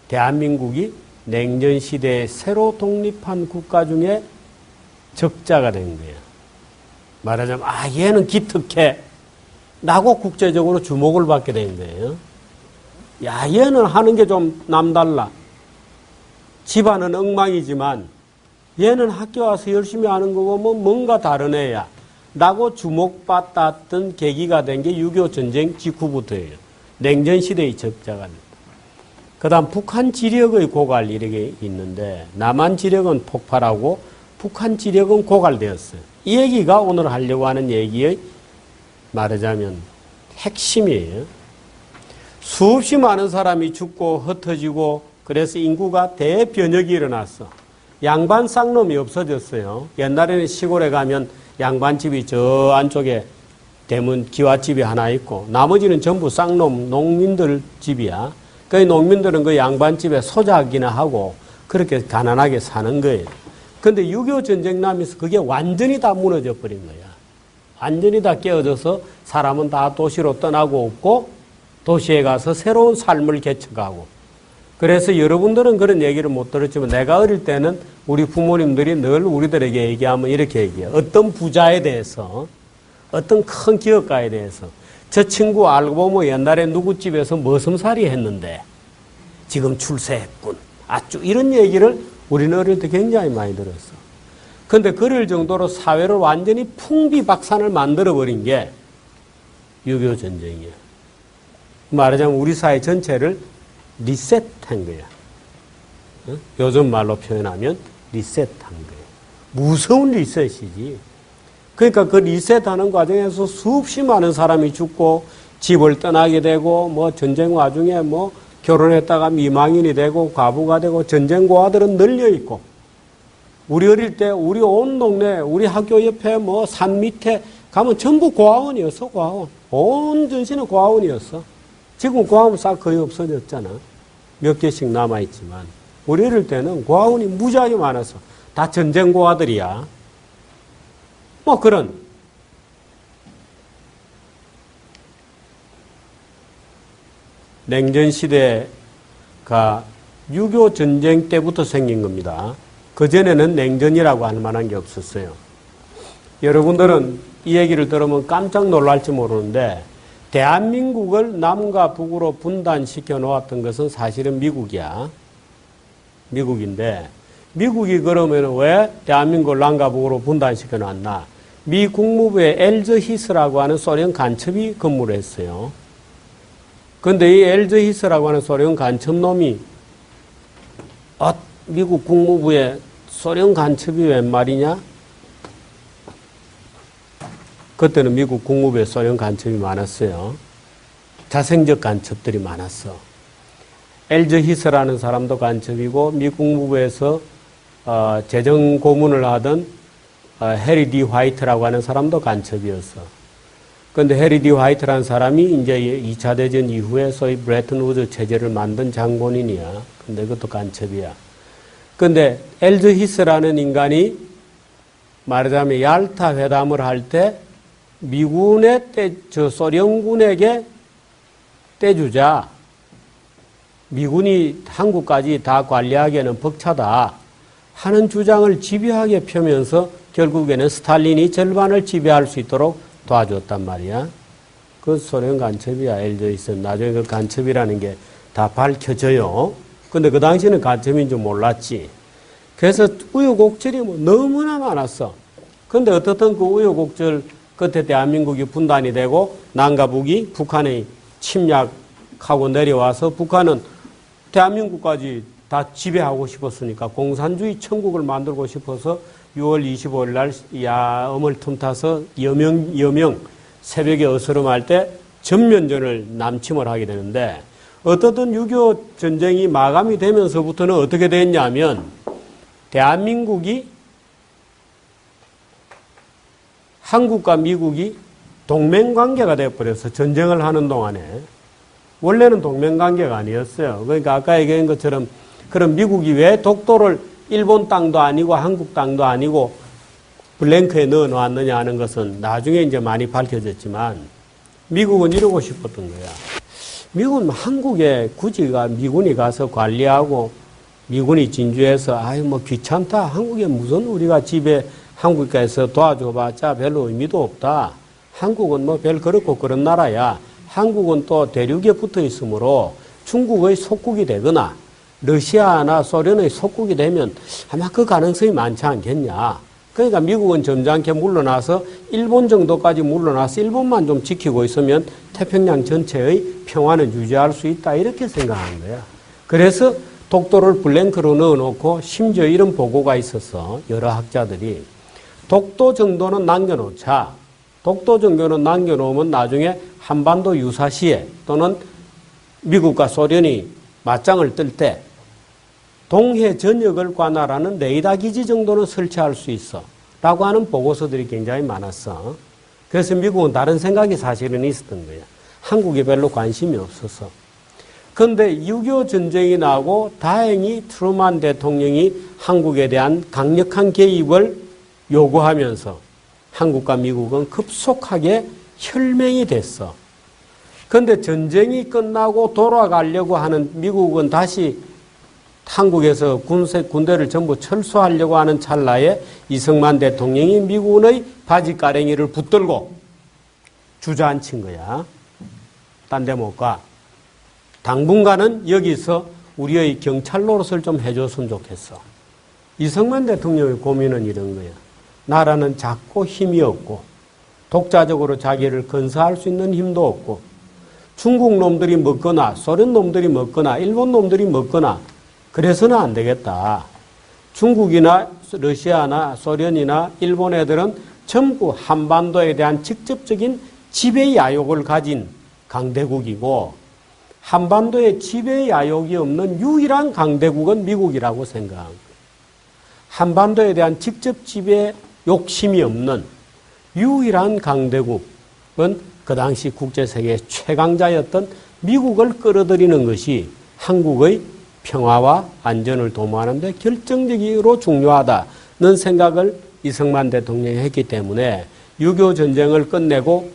대한민국이 냉전 시대에 새로 독립한 국가 중에 적자가 된 거예요. 말하자면 얘는 기특해 라고 국제적으로 주목을 받게 된 거예요. 얘는 하는 게 좀 남달라. 집안은 엉망이지만 얘는 학교 와서 열심히 하는 거 보면 뭔가 다른 애야 라고 주목받았던 계기가 된 게 6.25 전쟁 직후부터예요. 냉전 시대의 적자가 됩니다. 그 다음 북한 지력의 고갈 이렇게 있는데 남한 지력은 폭발하고 북한 지력은 고갈되었어요. 이 얘기가 오늘 하려고 하는 얘기의 말하자면 핵심이에요. 수없이 많은 사람이 죽고 흩어지고 그래서 인구가 대변혁이 일어났어. 양반 쌍놈이 없어졌어요. 옛날에는 시골에 가면 양반집이 저 안쪽에 대문 기와집이 하나 있고 나머지는 전부 쌍놈 농민들 집이야. 그 농민들은 그 양반집에 소작이나 하고 그렇게 가난하게 사는 거예요. 근데 6.25 전쟁 나면서 그게 완전히 다 무너져 버린 거야. 완전히 다 깨어져서 사람은 다 도시로 떠나고 없고 도시에 가서 새로운 삶을 개척하고. 그래서 여러분들은 그런 얘기를 못 들었지만 내가 어릴 때는 우리 부모님들이 늘 우리들에게 얘기하면 이렇게 얘기해요. 어떤 부자에 대해서, 어떤 큰 기업가에 대해서 저 친구 알고 보면 옛날에 누구 집에서 머슴살이 했는데 지금 출세했군. 아주 이런 얘기를 우리는 어릴 때 굉장히 많이 들었어. 그런데 그럴 정도로 사회를 완전히 풍비박산을 만들어버린 게 6.25 전쟁이에요. 말하자면 우리 사회 전체를 리셋한 거야. 요즘 말로 표현하면 리셋한 거예요. 무서운 리셋이지. 그러니까 그 리셋하는 과정에서 수없이 많은 사람이 죽고 집을 떠나게 되고 뭐 전쟁 와중에 뭐 결혼했다가 미망인이 되고 과부가 되고 전쟁 고아들은 널려 있고 우리 어릴 때 우리 온 동네 우리 학교 옆에 뭐 산 밑에 가면 전부 고아원이었어. 고아원. 온 전시는 고아원이었어. 지금 고아원 싹 거의 없어졌잖아. 몇 개씩 남아있지만 우리 어릴 때는 고아원이 무지하게 많아서 다 전쟁 고아들이야. 뭐 그런 냉전 시대가 6.25 전쟁 때부터 생긴 겁니다. 그전에는 냉전이라고 할 만한 게 없었어요. 여러분들은 이 얘기를 들으면 깜짝 놀랄지 모르는데 대한민국을 남과 북으로 분단시켜 놓았던 것은 사실은 미국이야. 미국인데 미국이 그러면 왜 대한민국을 남과 북으로 분단시켜 놨나? 미 국무부에 엘저 히스라고 하는 소련 간첩이 근무를 했어요. 근데 이 엘즈히스라고 하는 소련 간첩놈이 미국 국무부에 소련 간첩이 웬 말이냐? 그때는 미국 국무부에 소련 간첩이 많았어요. 자생적 간첩들이 많았어. 엘즈히스라는 사람도 간첩이고 미 국무부에서 재정 고문을 하던 해리 디 화이트라고 하는 사람도 간첩이었어. 그런데 해리 디 화이트라는 사람이 이제 2차 대전 이후에 소위 브레튼 우드 체제를 만든 장본인이야. 근데 그것도 간첩이야. 근데 엘즈히스라는 인간이 말하자면 얄타 회담을 할 때 미군의 소련군에게 떼주자. 미군이 한국까지 다 관리하기에는 벅차다 하는 주장을 집요하게 펴면서 결국에는 스탈린이 절반을 지배할 수 있도록 도와줬단 말이야. 그 소련 간첩이야, 엘즈히스. 나중에 그 간첩이라는 게 다 밝혀져요. 근데 그 당시에는 간첩인 줄 몰랐지. 그래서 우여곡절이 너무나 많았어. 근데 어떻든 그 우여곡절 끝에 대한민국이 분단이 되고 남과 북이 북한의 침략하고 내려와서 북한은 대한민국까지 다 지배하고 싶었으니까 공산주의 천국을 만들고 싶어서 6월 25일 날 야음을 틈타서 여명 새벽에 어스름할 때 전면전을 남침을 하게 되는데 어떻든 6.25 전쟁이 마감이 되면서부터는 어떻게 됐냐면 대한민국이 한국과 미국이 동맹관계가 되어버려서 전쟁을 하는 동안에 원래는 동맹관계가 아니었어요. 그러니까 아까 얘기한 것처럼 그럼 미국이 왜 독도를 일본 땅도 아니고 한국 땅도 아니고 블랭크에 넣어 놓았느냐 하는 것은 나중에 이제 많이 밝혀졌지만 미국은 이러고 싶었던 거야. 미국은 한국에 굳이가 미군이 가서 관리하고 미군이 진주해서 뭐 귀찮다. 한국에 무슨 우리가 집에 한국에서 도와줘봤자 별로 의미도 없다. 한국은 뭐 별 그렇고 그런 나라야. 한국은 또 대륙에 붙어 있으므로 중국의 속국이 되거나 러시아나 소련의 속국이 되면 아마 그 가능성이 많지 않겠냐. 그러니까 미국은 점잖게 물러나서 일본 정도까지 물러나서 일본만 좀 지키고 있으면 태평양 전체의 평화는 유지할 수 있다. 이렇게 생각한 거야. 그래서 독도를 블랭크로 넣어놓고 심지어 이런 보고가 있어서 여러 학자들이 독도 정도는 남겨놓자. 독도 정도는 남겨놓으면 나중에 한반도 유사시에 또는 미국과 소련이 맞짱을 뜰 때 동해 전역을 관할하는 레이더 기지 정도는 설치할 수 있어. 라고 하는 보고서들이 굉장히 많았어. 그래서 미국은 다른 생각이 사실은 있었던 거야. 한국에 별로 관심이 없어서. 그런데 6.25 전쟁이 나고 다행히 트루만 대통령이 한국에 대한 강력한 개입을 요구하면서 한국과 미국은 급속하게 혈맹이 됐어. 그런데 전쟁이 끝나고 돌아가려고 하는 미국은 다시 한국에서 군대를 전부 철수하려고 하는 찰나에 이승만 대통령이 미군의 바지가랭이를 붙들고 주저앉힌 거야. 딴 데 못 가. 당분간은 여기서 우리의 경찰 노릇을 좀 해줬으면 좋겠어. 이승만 대통령의 고민은 이런 거야. 나라는 작고 힘이 없고 독자적으로 자기를 건사할 수 있는 힘도 없고 중국 놈들이 먹거나 소련 놈들이 먹거나 일본 놈들이 먹거나 그래서는 안 되겠다. 중국이나 러시아나 소련이나 일본 애들은 전부 한반도에 대한 직접적인 지배 야욕을 가진 강대국이고 한반도에 지배 야욕이 없는 유일한 강대국은 미국이라고 생각합니다. 한반도에 대한 직접 지배 욕심이 없는 유일한 강대국은 그 당시 국제세계의 최강자였던 미국을 끌어들이는 것이 한국의 평화와 안전을 도모하는 데 결정적으로 중요하다는 생각을 이승만 대통령이 했기 때문에 6.25 전쟁을 끝내고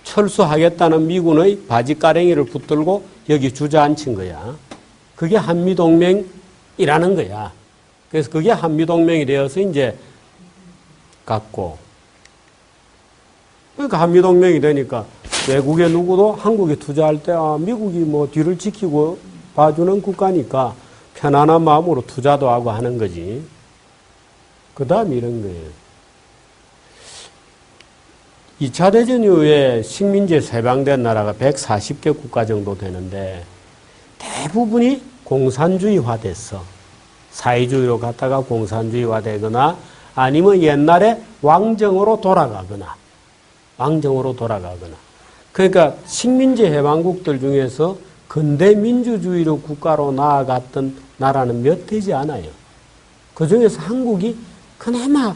철수하겠다는 미군의 바지가랭이를 붙들고 여기 주저앉힌 거야. 그게 한미동맹이라는 거야. 그래서 그게 한미동맹이 되어서 이제 갔고. 그러니까 한미동맹이 되니까 외국의 누구도 한국에 투자할 때 미국이 뭐 뒤를 지키고 봐주는 국가니까 편안한 마음으로 투자도 하고 하는 거지. 그 다음 이런 거예요. 2차 대전 이후에 식민지에서 해방된 나라가 140개 국가 정도 되는데 대부분이 공산주의화 됐어. 사회주의로 갔다가 공산주의화 되거나 아니면 옛날에 왕정으로 돌아가거나 그러니까 식민지 해방국들 중에서 근대 민주주의로 국가로 나아갔던 나라는 몇 되지 않아요. 그 중에서 한국이 그나마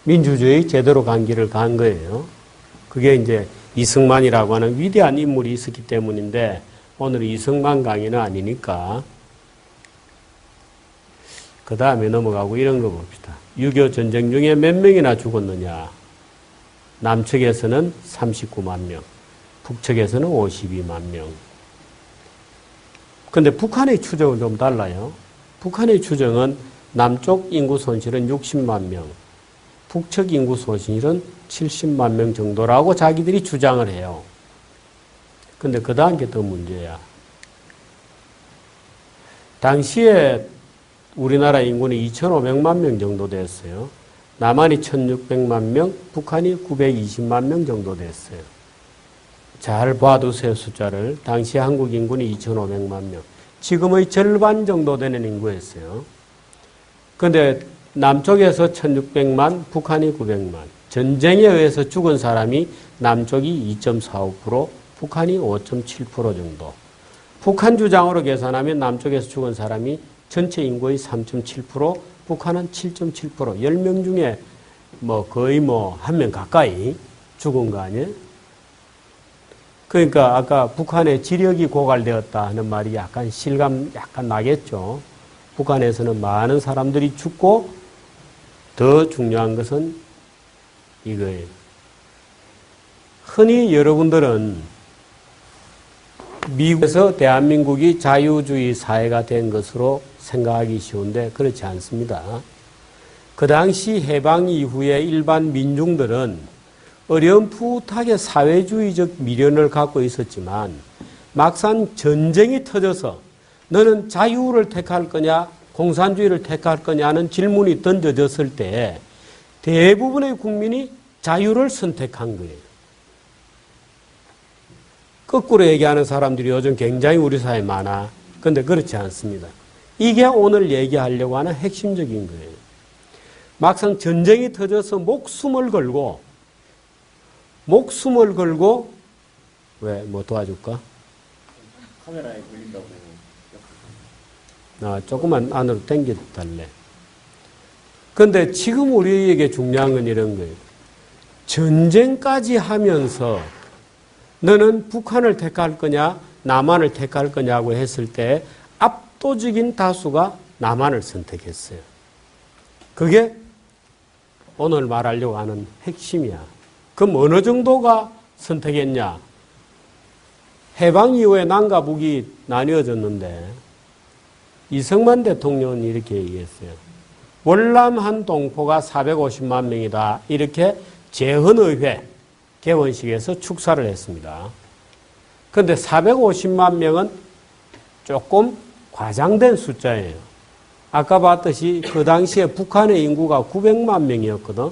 민주주의 제대로 간 길을 간 거예요. 그게 이제 이승만이라고 하는 위대한 인물이 있었기 때문인데 오늘 이승만 강의는 아니니까 그 다음에 넘어가고 이런 거 봅시다. 6.25 전쟁 중에 몇 명이나 죽었느냐. 남측에서는 39만 명, 북측에서는 52만 명. 근데 북한의 추정은 좀 달라요. 북한의 추정은 남쪽 인구 손실은 60만 명, 북측 인구 손실은 70만 명 정도라고 자기들이 주장을 해요. 근데 그 다음 게 더 문제야. 당시에 우리나라 인구는 2,500만 명 정도 됐어요. 남한이 1,600만 명, 북한이 920만 명 정도 됐어요. 잘 봐두세요, 숫자를. 당시 한국 인구는 2,500만 명. 지금의 절반 정도 되는 인구였어요. 그런데 남쪽에서 1,600만, 북한이 900만. 전쟁에 의해서 죽은 사람이 남쪽이 2.45%, 북한이 5.7% 정도. 북한 주장으로 계산하면 남쪽에서 죽은 사람이 전체 인구의 3.7%, 북한은 7.7%, 10명 중에 거의 1명 가까이 죽은 거 아니에요? 그러니까 아까 북한의 지력이 고갈되었다 하는 말이 약간 실감 나겠죠. 북한에서는 많은 사람들이 죽고 더 중요한 것은 이거예요. 흔히 여러분들은 미국에서 대한민국이 자유주의 사회가 된 것으로 생각하기 쉬운데 그렇지 않습니다. 그 당시 해방 이후에 일반 민중들은 어렴풋하게 사회주의적 미련을 갖고 있었지만 막상 전쟁이 터져서 너는 자유를 택할 거냐 공산주의를 택할 거냐는 질문이 던져졌을 때 대부분의 국민이 자유를 선택한 거예요. 거꾸로 얘기하는 사람들이 요즘 굉장히 우리 사회에 많아. 그런데 그렇지 않습니다. 이게 오늘 얘기하려고 하는 핵심적인 거예요. 막상 전쟁이 터져서 목숨을 걸고 왜 뭐 도와줄까? 카메라에 걸린다고. 조금만 안으로 당겨달래. 그런데 지금 우리에게 중요한 건 이런 거예요. 전쟁까지 하면서 너는 북한을 택할 거냐 남한을 택할 거냐고 했을 때 압도적인 다수가 남한을 선택했어요. 그게 오늘 말하려고 하는 핵심이야. 그럼 어느 정도가 선택했냐? 해방 이후에 남과 북이 나뉘어졌는데 이승만 대통령은 이렇게 얘기했어요. 월남한 동포가 450만 명이다. 이렇게 재헌의회 개원식에서 축사를 했습니다. 그런데 450만 명은 조금 과장된 숫자예요. 아까 봤듯이 그 당시에 북한의 인구가 900만 명이었거든.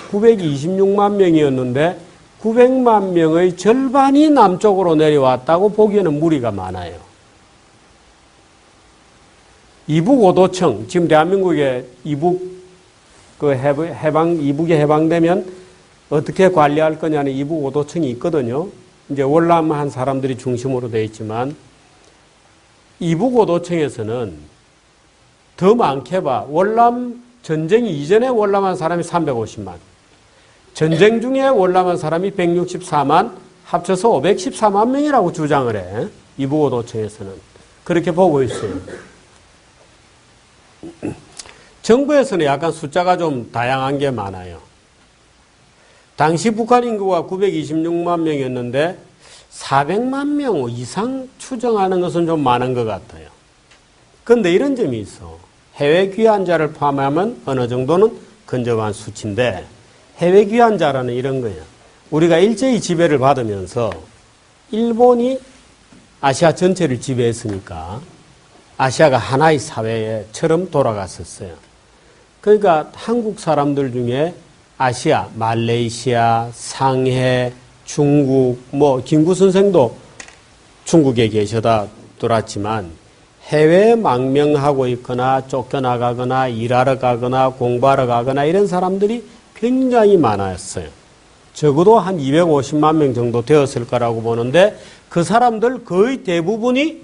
926만 명이었는데 900만 명의 절반이 남쪽으로 내려왔다고 보기에는 무리가 많아요. 이북 오도청, 지금 대한민국에 이북에 해방되면 어떻게 관리할 거냐는 이북 오도청이 있거든요. 이제 월남한 사람들이 중심으로 되어 있지만 이북 오도청에서는 더 많게 봐. 월남 전쟁이 이전에 월남한 사람이 350만. 전쟁 중에 월남한 사람이 164만, 합쳐서 514만 명이라고 주장을 해. 이북 오도청에서는. 그렇게 보고 있어요. 정부에서는 약간 숫자가 좀 다양한 게 많아요. 당시 북한 인구가 926만 명이었는데 400만 명 이상 추정하는 것은 좀 많은 것 같아요. 그런데 이런 점이 있어. 해외 귀환자를 포함하면 어느 정도는 근접한 수치인데 해외 귀환자라는 이런 거예요. 우리가 일제히 지배를 받으면서 일본이 아시아 전체를 지배했으니까 아시아가 하나의 사회처럼 돌아갔었어요. 그러니까 한국 사람들 중에 아시아, 말레이시아, 상해, 중국, 김구 선생도 중국에 계셔다 돌았지만 해외에 망명하고 있거나 쫓겨나가거나 일하러 가거나 공부하러 가거나 이런 사람들이 굉장히 많았어요. 적어도 한 250만 명 정도 되었을 거라고 보는데 그 사람들 거의 대부분이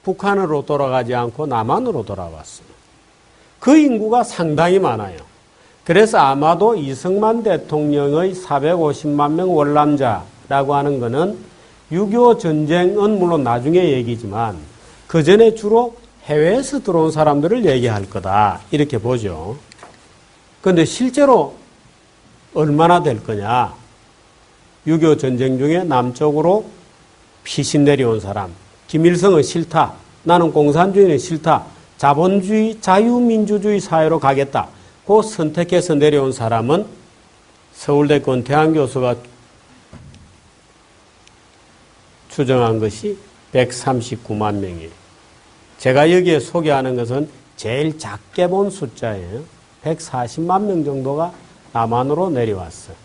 북한으로 돌아가지 않고 남한으로 돌아왔어요. 그 인구가 상당히 많아요. 그래서 아마도 이승만 대통령의 450만 명 월남자라고 하는 것은 6.25 전쟁은 물론 나중에 얘기지만 그 전에 주로 해외에서 들어온 사람들을 얘기할 거다 이렇게 보죠. 그런데 실제로 얼마나 될 거냐. 6.25 전쟁 중에 남쪽으로 피신 내려온 사람, 김일성은 싫다. 나는 공산주의는 싫다. 자본주의, 자유민주주의 사회로 가겠다. 그 선택해서 내려온 사람은 서울대 권태환 교수가 추정한 것이 139만 명이에요. 제가 여기에 소개하는 것은 제일 작게 본 숫자예요. 140만 명 정도가 남한으로 내려왔어요.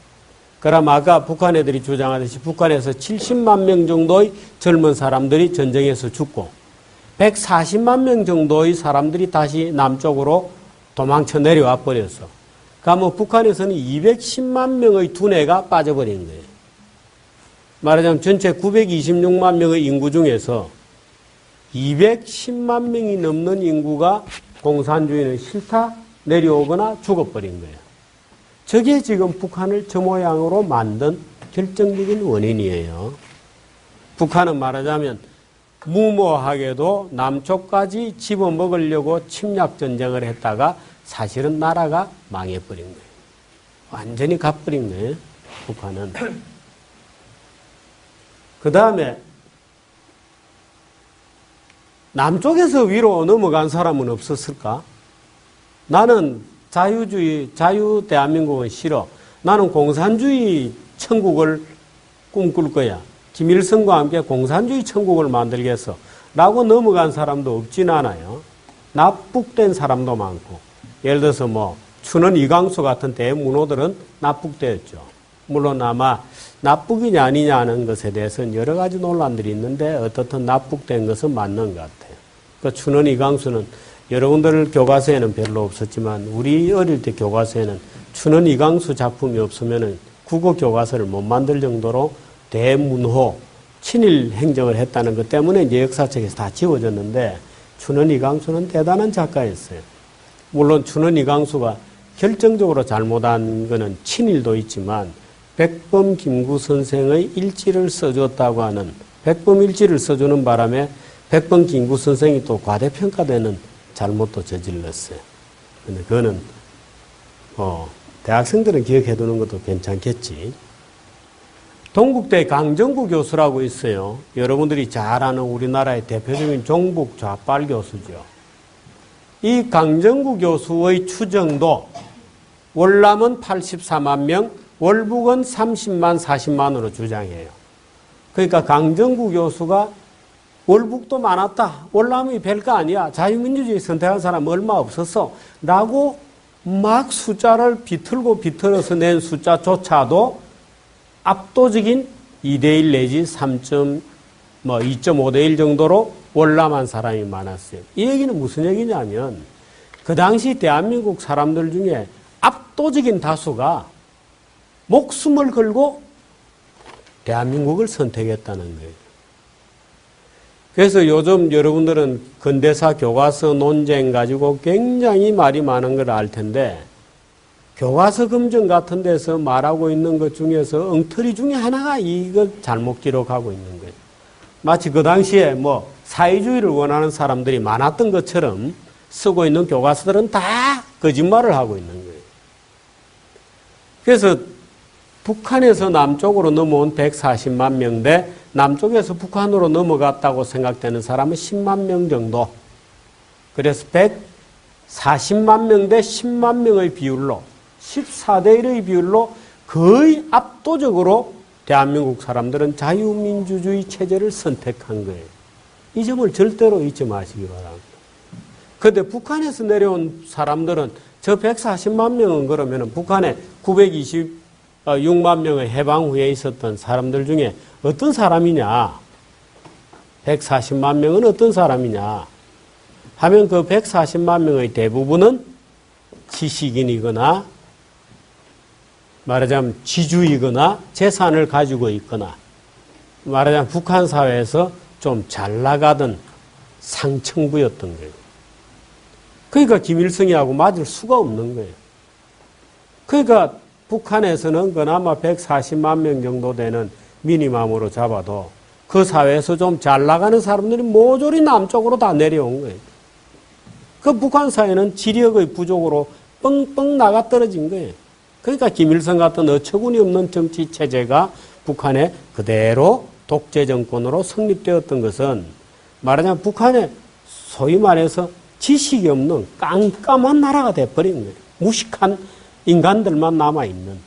그럼 아까 북한 애들이 주장하듯이 북한에서 70만 명 정도의 젊은 사람들이 전쟁에서 죽고 140만 명 정도의 사람들이 다시 남쪽으로 도망쳐 내려와 버렸어. 그러면 북한에서는 210만 명의 두뇌가 빠져버린 거예요. 말하자면 전체 926만 명의 인구 중에서 210만 명이 넘는 인구가 공산주의는 싫다 내려오거나 죽어버린 거예요. 저게 지금 북한을 저 모양으로 만든 결정적인 원인이에요. 북한은 말하자면 무모하게도 남쪽까지 집어먹으려고 침략전쟁을 했다가 사실은 나라가 망해버린 거예요. 완전히 가버린 거예요. 북한은. 그 다음에 남쪽에서 위로 넘어간 사람은 없었을까? 나는 자유주의, 자유 대한민국은 싫어. 나는 공산주의 천국을 꿈꿀 거야. 김일성과 함께 공산주의 천국을 만들겠어. 라고 넘어간 사람도 없진 않아요. 납북된 사람도 많고. 예를 들어서 춘원 이광수 같은 대문호들은 납북되었죠. 물론 아마 납북이냐 아니냐는 것에 대해서는 여러 가지 논란들이 있는데 어떻든 납북된 것은 맞는 것 같아요. 그 춘원 이광수는 여러분들 교과서에는 별로 없었지만 우리 어릴 때 교과서에는 춘원 이광수 작품이 없으면 국어 교과서를 못 만들 정도로 대문호 친일 행정을 했다는 것 때문에 이제 역사책에서 다 지워졌는데 춘원 이광수는 대단한 작가였어요. 물론 춘원 이광수가 결정적으로 잘못한 것은 친일도 있지만 백범 김구 선생의 일지를 써줬다고 하는 백범 일지를 써주는 바람에 백범 김구 선생이 또 과대평가되는 잘못도 저질렀어요. 근데 그거는 대학생들은 기억해두는 것도 괜찮겠지. 동국대 강정구 교수라고 있어요. 여러분들이 잘 아는 우리나라의 대표적인 종북 좌빨 교수죠. 이 강정구 교수의 추정도 월남은 84만 명, 월북은 30만, 40만으로 주장해요. 그러니까 강정구 교수가 월북도 많았다. 월남이 별거 아니야. 자유민주주의 선택한 사람 얼마 없었어. 라고 막 숫자를 비틀어서 낸 숫자조차도 압도적인 2대1 내지 2.5대1 정도로 월남한 사람이 많았어요. 이 얘기는 무슨 얘기냐면 그 당시 대한민국 사람들 중에 압도적인 다수가 목숨을 걸고 대한민국을 선택했다는 거예요. 그래서 요즘 여러분들은 근대사 교과서 논쟁 가지고 굉장히 말이 많은 걸 알 텐데 교과서 검증 같은 데서 말하고 있는 것 중에서 엉터리 중에 하나가 이걸 잘못 기록하고 있는 거예요. 마치 그 당시에 사회주의를 원하는 사람들이 많았던 것처럼 쓰고 있는 교과서들은 다 거짓말을 하고 있는 거예요. 그래서 북한에서 남쪽으로 넘어온 140만 명 대 남쪽에서 북한으로 넘어갔다고 생각되는 사람은 10만 명 정도. 그래서 140만 명 대 10만 명의 비율로 14대 1의 비율로 거의 압도적으로 대한민국 사람들은 자유민주주의 체제를 선택한 거예요. 이 점을 절대로 잊지 마시기 바랍니다. 그런데 북한에서 내려온 사람들은 저 140만 명은 그러면 북한의 926만 명의 해방 후에 있었던 사람들 중에 어떤 사람이냐? 140만 명은 어떤 사람이냐? 하면 그 140만 명의 대부분은 지식인이거나 말하자면 지주이거나 재산을 가지고 있거나 말하자면 북한 사회에서 좀 잘 나가던 상층부였던 거예요. 그러니까 김일성이하고 맞을 수가 없는 거예요. 그러니까 북한에서는 그나마 140만 명 정도 되는 미니멈으로 잡아도 그 사회에서 좀 잘 나가는 사람들이 모조리 남쪽으로 다 내려온 거예요. 그 북한 사회는 지력의 부족으로 뻥뻥 나가 떨어진 거예요. 그러니까 김일성 같은 어처구니 없는 정치 체제가 북한에 그대로 독재 정권으로 성립되었던 것은 말하자면 북한에 소위 말해서 지식이 없는 깜깜한 나라가 돼버린 거예요. 무식한 인간들만 남아있는.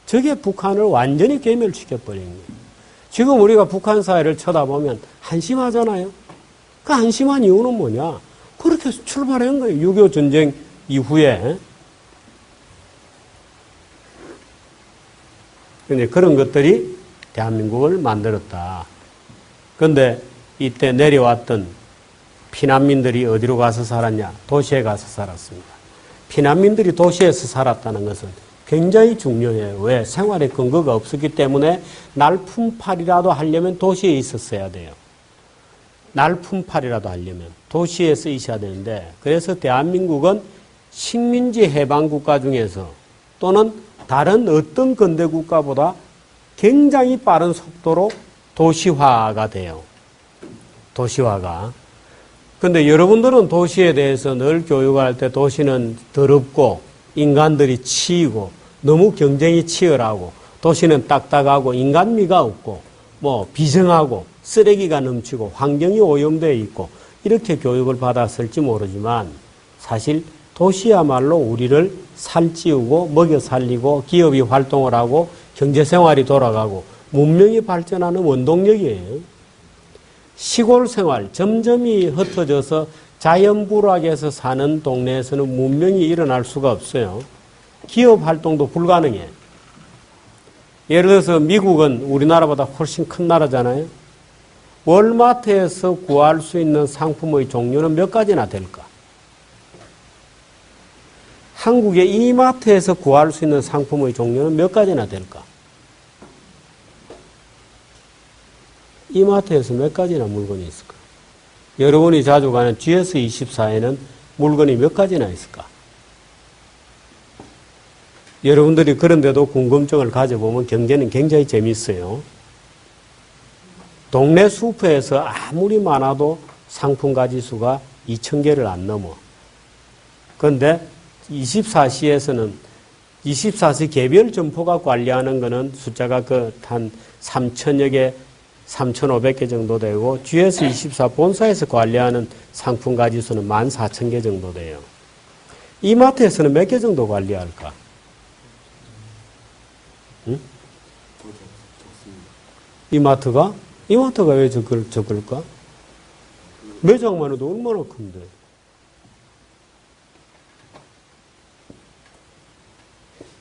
저게 북한을 완전히 괴멸시켜버린 거예요. 지금 우리가 북한 사회를 쳐다보면 한심하잖아요. 그 한심한 이유는 뭐냐? 그렇게 출발한 거예요. 6.25 전쟁 이후에. 근데 그런 것들이 대한민국을 만들었다. 그런데 이때 내려왔던 피난민들이 어디로 가서 살았냐? 도시에 가서 살았습니다. 피난민들이 도시에서 살았다는 것은 굉장히 중요해요. 왜? 생활의 근거가 없었기 때문에 날품팔이라도 하려면 도시에 있었어야 돼요. 날품팔이라도 하려면 도시에서 있어야 되는데, 그래서 대한민국은 식민지 해방국가 중에서 또는 다른 어떤 근대 국가보다 굉장히 빠른 속도로 도시화가 돼요. 도시화가. 근데 여러분들은 도시에 대해서 늘 교육할 때 도시는 더럽고 인간들이 치이고 너무 경쟁이 치열하고 도시는 딱딱하고 인간미가 없고 뭐 비정하고 쓰레기가 넘치고 환경이 오염되어 있고 이렇게 교육을 받았을지 모르지만 사실 도시야말로 우리를 살찌우고 먹여 살리고 기업이 활동을 하고 경제생활이 돌아가고 문명이 발전하는 원동력이에요. 시골 생활 점점이 흩어져서 자연불락에서 사는 동네에서는 문명이 일어날 수가 없어요. 기업 활동도 불가능해. 예를 들어서 미국은 우리나라보다 훨씬 큰 나라잖아요. 월마트에서 구할 수 있는 상품의 종류는 몇 가지나 될까? 한국의 이마트에서 구할 수 있는 상품의 종류는 몇 가지나 될까? 이마트에서 몇 가지나 물건이 있을까? 여러분이 자주 가는 GS24에는 물건이 몇 가지나 있을까? 여러분들이 그런데도 궁금증을 가져보면 경제는 굉장히 재밌어요. 동네 슈퍼에서 아무리 많아도 상품 가지수가 2,000개를 안 넘어. 그런데 24시에서는 24시 개별 점포가 관리하는 거는 숫자가 한 3,000여 개, 3,500개 정도 되고 GS24 본사에서 관리하는 상품 가지수는 14,000개 정도 돼요. 이마트에서는 몇 개 정도 관리할까? 응? 이마트가? 이마트가 왜 적을까? 매장만 해도 얼마나 큰데.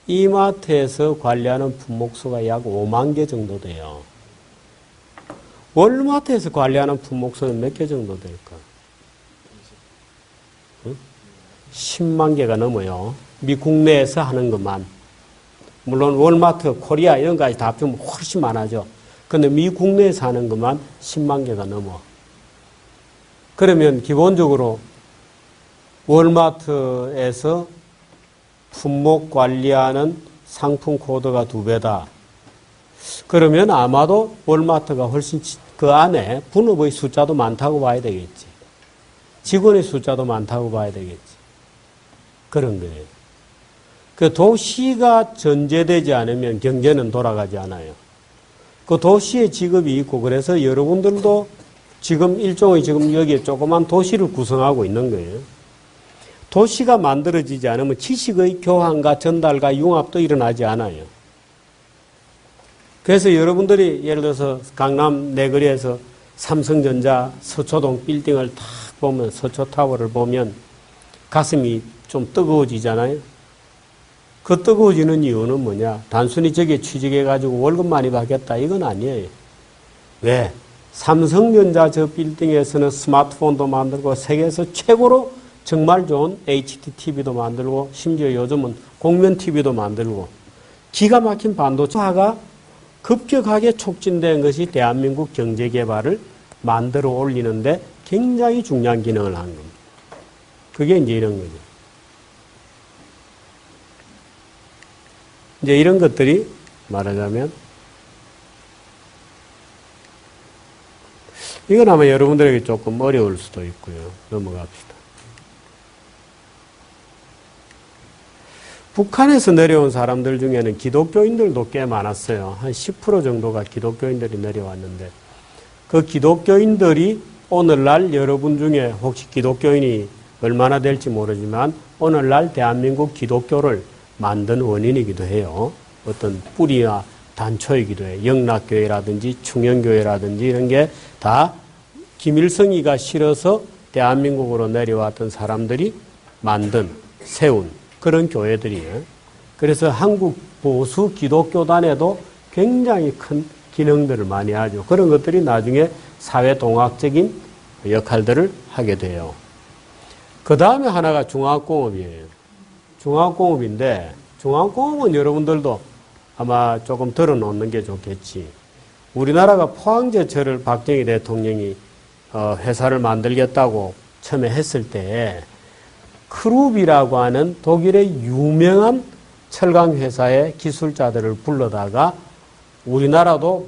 이마트에서 관리하는 품목수가 약 5만 개 정도 돼요. 월마트에서 관리하는 품목수는 몇 개 정도 될까? 응? 10만 개가 넘어요. 미 국내에서 하는 것만. 물론 월마트, 코리아 이런 거까지 다 합치면 훨씬 많아져. 근데 미 국내에서 하는 것만 10만 개가 넘어. 그러면 기본적으로 월마트에서 품목 관리하는 상품 코드가 2배다. 그러면 아마도 월마트가 훨씬 그 안에 분업의 숫자도 많다고 봐야 되겠지. 직원의 숫자도 많다고 봐야 되겠지. 그런 거예요. 그 도시가 전제되지 않으면 경제는 돌아가지 않아요. 그 도시의 직업이 있고 그래서 여러분들도 지금 일종의 지금 여기에 조그만 도시를 구성하고 있는 거예요. 도시가 만들어지지 않으면 지식의 교환과 전달과 융합도 일어나지 않아요. 그래서 여러분들이 예를 들어서 강남 내거리에서 삼성전자 서초동 빌딩을 탁 보면 서초타워를 보면 가슴이 좀 뜨거워지잖아요. 그 뜨거워지는 이유는 뭐냐? 단순히 저게 취직해가지고 월급 많이 받겠다. 이건 아니에요. 왜? 삼성전자 저 빌딩에서는 스마트폰도 만들고 세계에서 최고로 정말 좋은 HD TV도 만들고 심지어 요즘은 공면 TV도 만들고 기가 막힌 반도체가 급격하게 촉진된 것이 대한민국 경제 개발을 만들어 올리는데 굉장히 중요한 기능을 한 겁니다. 그게 이제 이런 거죠. 이제 이런 것들이 말하자면 이건 아마 여러분들에게 조금 어려울 수도 있고요. 넘어갑시다. 북한에서 내려온 사람들 중에는 기독교인들도 꽤 많았어요. 한 10% 정도가 기독교인들이 내려왔는데 그 기독교인들이 오늘날 여러분 중에 혹시 기독교인이 얼마나 될지 모르지만 오늘날 대한민국 기독교를 만든 원인이기도 해요. 어떤 뿌리나 단초이기도 해요. 영락교회라든지 충영교회라든지 이런 게 다 김일성이가 싫어서 대한민국으로 내려왔던 사람들이 만든, 세운 그런 교회들이에요. 그래서 한국 보수 기독교단에도 굉장히 큰 기능들을 많이 하죠. 그런 것들이 나중에 사회동학적인 역할들을 하게 돼요. 그 다음에 하나가 중앙공업이에요. 중앙공업인데 중앙공업은 여러분들도 아마 조금 들어놓는 게 좋겠지. 우리나라가 포항제철을 박정희 대통령이 회사를 만들겠다고 처음에 했을 때 크룹이라고 하는 독일의 유명한 철강 회사의 기술자들을 불러다가 우리나라도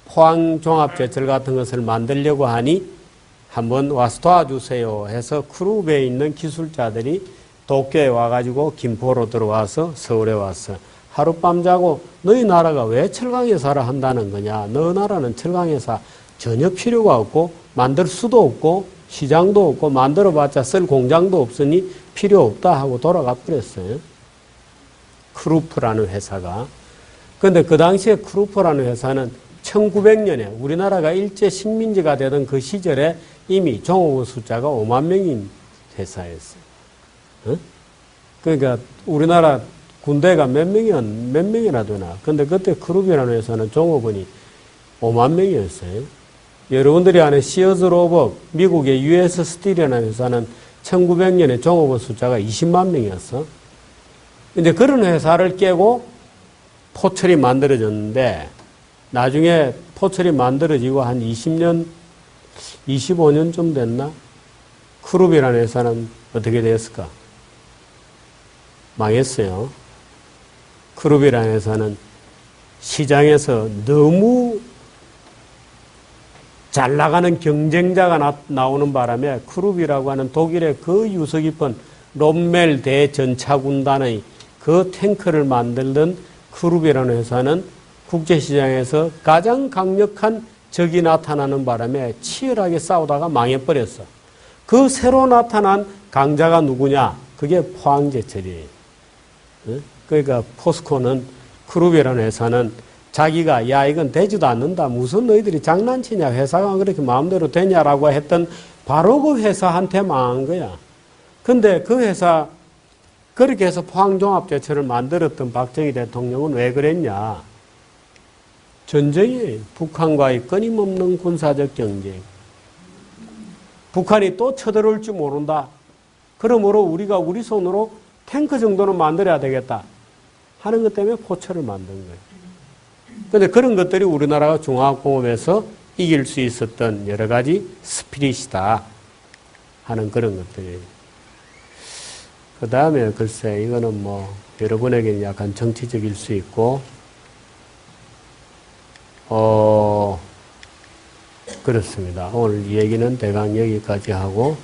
포항종합제철 같은 것을 만들려고 하니 한번 와서 도와주세요 해서 크룹에 있는 기술자들이 도쿄에 와가지고 김포로 들어와서 서울에 와서 하룻밤 자고 너희 나라가 왜 철강회사를 한다는 거냐. 너 나라는 철강회사 전혀 필요가 없고 만들 수도 없고 시장도 없고 만들어봤자 쓸 공장도 없으니 필요 없다 하고 돌아가 버렸어요. 크루프라는 회사가. 그런데 그 당시에 크루프라는 회사는 1900년에 우리나라가 일제 식민지가 되던 그 시절에 이미 종업원 숫자가 5만 명인 회사였어요. 그러니까 우리나라 군대가 몇 명이나 되나. 근데 그때 크룹이라는 회사는 종업원이 5만 명이었어요. 여러분들이 아는 시어즈 로버, 미국의 US 스틸이라는 회사는 1900년에 종업원 숫자가 20만 명이었어. 이제 그런 회사를 깨고 포철이 만들어졌는데 나중에 포철이 만들어지고 한 20년, 25년쯤 됐나? 크룹이라는 회사는 어떻게 됐을까? 망했어요. 크룹이라는 회사는 시장에서 너무 잘 나가는 경쟁자가 나오는 바람에 크룹이라고 하는 독일의 그 유서 깊은 롬멜 대전차군단의 그 탱크를 만들던 크룹이라는 회사는 국제시장에서 가장 강력한 적이 나타나는 바람에 치열하게 싸우다가 망해버렸어. 그 새로 나타난 강자가 누구냐? 그게 포항제철이에요. 그러니까 포스코는 크룹이라는 회사는 자기가 야 이건 되지도 않는다. 무슨 너희들이 장난치냐. 회사가 그렇게 마음대로 되냐라고 했던 바로 그 회사한테 망한 거야. 근데 그 회사 그렇게 해서 포항종합제철을 만들었던 박정희 대통령은 왜 그랬냐. 전쟁이 북한과의 끊임없는 군사적 경쟁. 북한이 또 쳐들어올 줄 모른다. 그러므로 우리가 우리 손으로 탱크 정도는 만들어야 되겠다 하는 것 때문에 포철을 만든 거예요. 그런데 그런 것들이 우리나라가 중화공업에서 이길 수 있었던 여러 가지 스피릿이다 하는 그런 것들이에요. 그 다음에 글쎄 이거는 뭐 여러분에게는 약간 정치적일 수 있고 그렇습니다. 오늘 이 얘기는 대강 여기까지 하고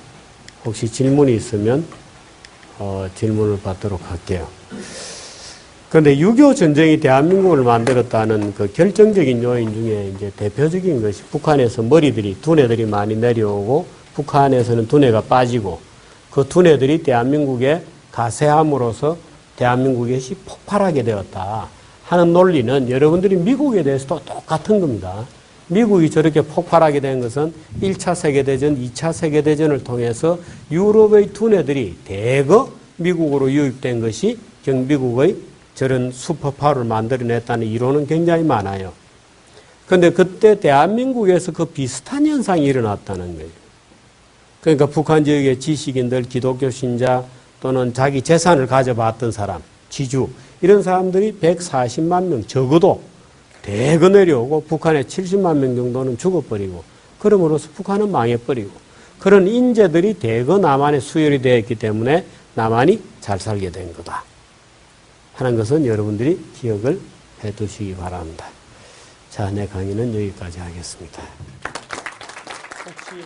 혹시 질문이 있으면 질문을 받도록 할게요. 그런데 6.25 전쟁이 대한민국을 만들었다는 그 결정적인 요인 중에 이제 대표적인 것이 북한에서 두뇌들이 많이 내려오고 북한에서는 두뇌가 빠지고 그 두뇌들이 대한민국에 가세함으로써 대한민국이 폭발하게 되었다 하는 논리는 여러분들이 미국에 대해서도 똑같은 겁니다. 미국이 저렇게 폭발하게 된 것은 1차 세계대전, 2차 세계대전을 통해서 유럽의 두뇌들이 대거 미국으로 유입된 것이 미국의 저런 슈퍼파워를 만들어냈다는 이론은 굉장히 많아요. 그런데 그때 대한민국에서 그 비슷한 현상이 일어났다는 거예요. 그러니까 북한 지역의 지식인들, 기독교 신자 또는 자기 재산을 가져봤던 사람, 지주 이런 사람들이 140만 명 적어도 대거 내려오고 북한에 70만 명 정도는 죽어버리고 그럼으로써 북한은 망해버리고 그런 인재들이 대거 남한에 수혈이 되어 있기 때문에 남한이 잘 살게 된 거다 하는 것은 여러분들이 기억을 해 두시기 바랍니다. 자, 내 강의는 여기까지 하겠습니다. 혹시